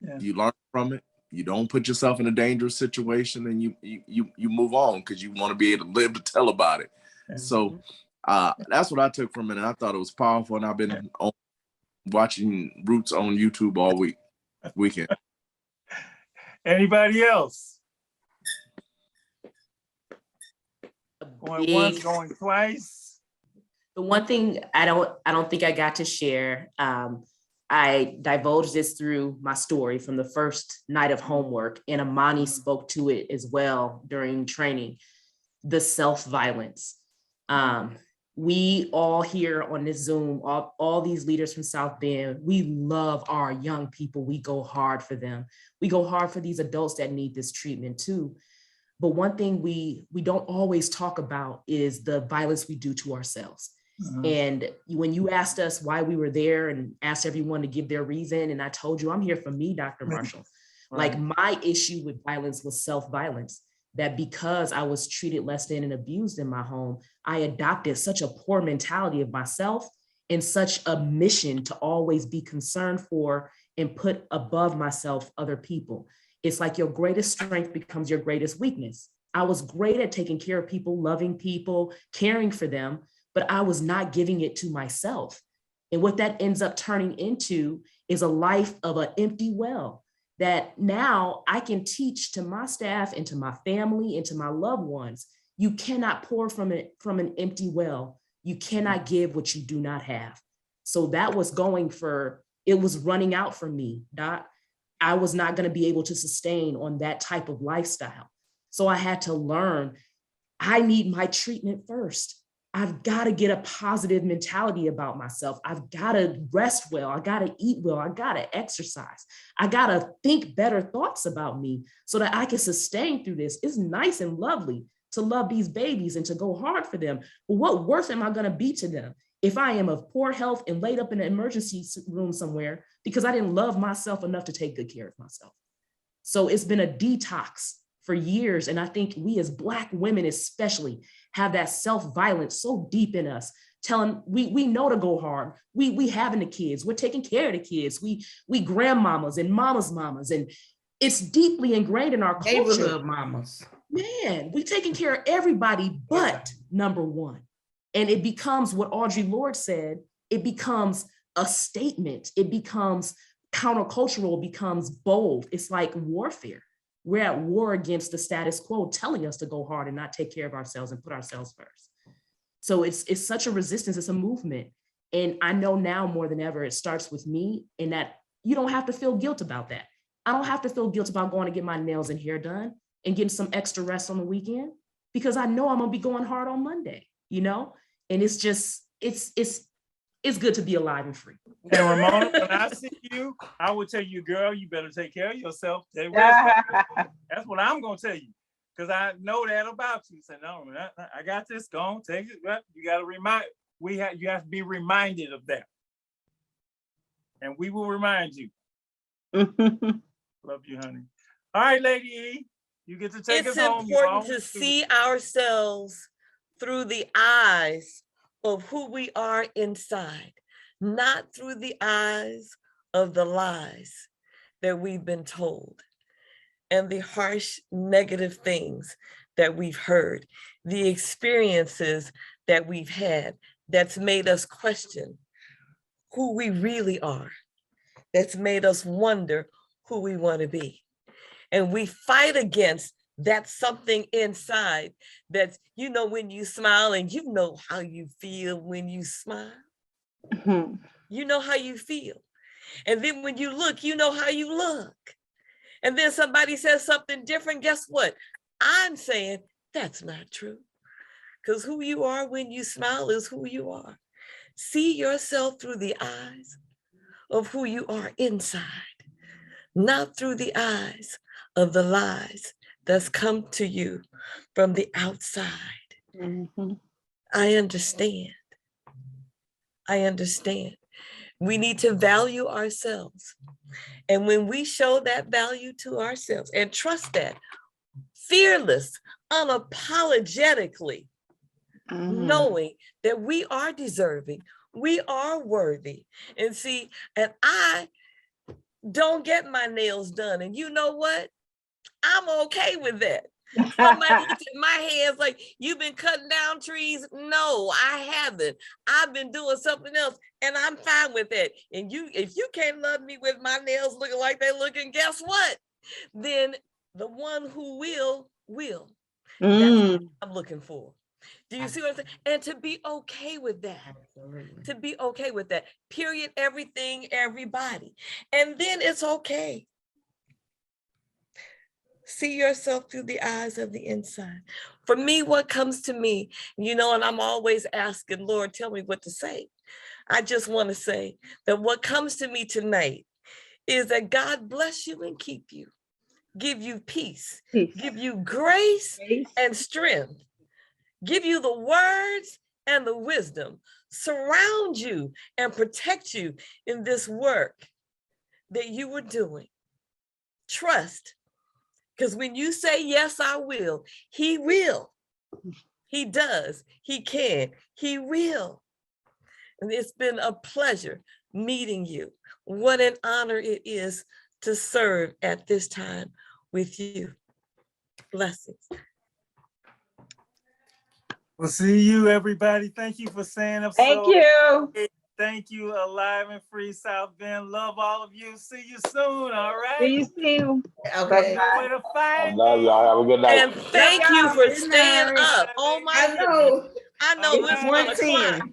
Yeah. You learn from it. You don't put yourself in a dangerous situation, and you move on because you want to be able to live to tell about it. Yeah. So that's what I took from it, and I thought it was powerful. And I've been watching Roots on YouTube all weekend. Anybody else? Going once, going twice. The one thing I don't think I got to share, I divulged this through my story from the first night of homework, and Amani spoke to it as well during training, the self-violence. We all here on this Zoom, all these leaders from South Bend, we love our young people. We go hard for them. We go hard for these adults that need this treatment too. But one thing we don't always talk about is the violence we do to ourselves. Mm-hmm. And when you asked us why we were there and asked everyone to give their reason, and I told you, I'm here for me, Dr. Marshall. Right. Like my issue with violence was self-violence. That because I was treated less than and abused in my home, I adopted such a poor mentality of myself and such a mission to always be concerned for and put above myself other people. It's like your greatest strength becomes your greatest weakness. I was great at taking care of people, loving people, caring for them, but I was not giving it to myself. And what that ends up turning into is a life of an empty well. That now I can teach to my staff and to my family and to my loved ones, you cannot pour from an empty well. You cannot give what you do not have. So that was it was running out for me, Doc. I was not going to be able to sustain on that type of lifestyle. So I had to learn, I need my treatment first. I've got to get a positive mentality about myself. I've got to rest well. I got to eat well. I got to exercise. I got to think better thoughts about me so that I can sustain through this. It's nice and lovely to love these babies and to go hard for them. But what worth am I going to be to them if I am of poor health and laid up in an emergency room somewhere because I didn't love myself enough to take good care of myself? So it's been a detox for years. And I think we as Black women especially have that self-violence so deep in us, telling we know to go hard. We having the kids, we're taking care of the kids. We grandmamas and mamas, and it's deeply ingrained in our culture. Neighborhood mamas. Man, we taking care of everybody but number one. And it becomes what Audre Lorde said, it becomes a statement. It becomes countercultural, it becomes bold. It's like warfare. We're at war against the status quo telling us to go hard and not take care of ourselves and put ourselves first. So it's such a resistance, it's a movement. And I know now more than ever, it starts with me, and that you don't have to feel guilt about that. I don't have to feel guilt about going to get my nails and hair done and getting some extra rest on the weekend because I know I'm gonna be going hard on Monday, you know? And it's just, it's good to be alive and free. And Ramona, when I see you, I will tell you, girl, you better take care of yourself. That's what I'm gonna tell you, because I know that about you. So no, I got this. Go on, take it. You got to you have to be reminded of that, and we will remind you. Love you, honey. All right, Lady E, you get to take us home. It's important to see ourselves through the eyes of who we are inside, not through the eyes of the lies that we've been told and the harsh negative things that we've heard, the experiences that we've had that's made us question who we really are, that's made us wonder who we want to be. And we fight against That's something inside that's, you know, when you smile and you know how you feel when you smile. You know how you feel. And then when you look, you know how you look. And then somebody says something different. Guess what? I'm saying that's not true. Because who you are when you smile is who you are. See yourself through the eyes of who you are inside, not through the eyes of the lies that's come to you from the outside. I understand. I understand. We need to value ourselves. And when we show that value to ourselves and trust that, fearless, unapologetically, knowing that we are deserving, we are worthy. And see, and I don't get my nails done. And you know what? I'm okay with that. Somebody looks at my hands like, you've been cutting down trees. No, I haven't. I've been doing something else, and I'm fine with that. And you, if you can't love me with my nails looking like they're looking, guess what? Then the one who will. That's what I'm looking for. Do you see what I'm saying? And to be okay with that. To be okay with that. Period. Everything, everybody. And then it's okay. See yourself through the eyes of the inside. For me, what comes to me, you know, and I'm always asking, Lord, tell me what to say. I just want to say that what comes to me tonight is that God bless you and keep you, give you peace, give you grace and strength, give you the words and the wisdom, surround you and protect you in this work that you were doing. Trust. Because when you say, yes, I will, he will. He does. He can. He will. And it's been a pleasure meeting you. What an honor it is to serve at this time with you. Blessings. We'll see you, everybody. Thank you for staying up. Thank you. Thank you, Alive and Free South Bend. Love all of you. See you soon. All right. See you soon. Okay. I love y'all. Have a good night. And thank you for staying up. Oh my goodness. I know this 1 o'clock.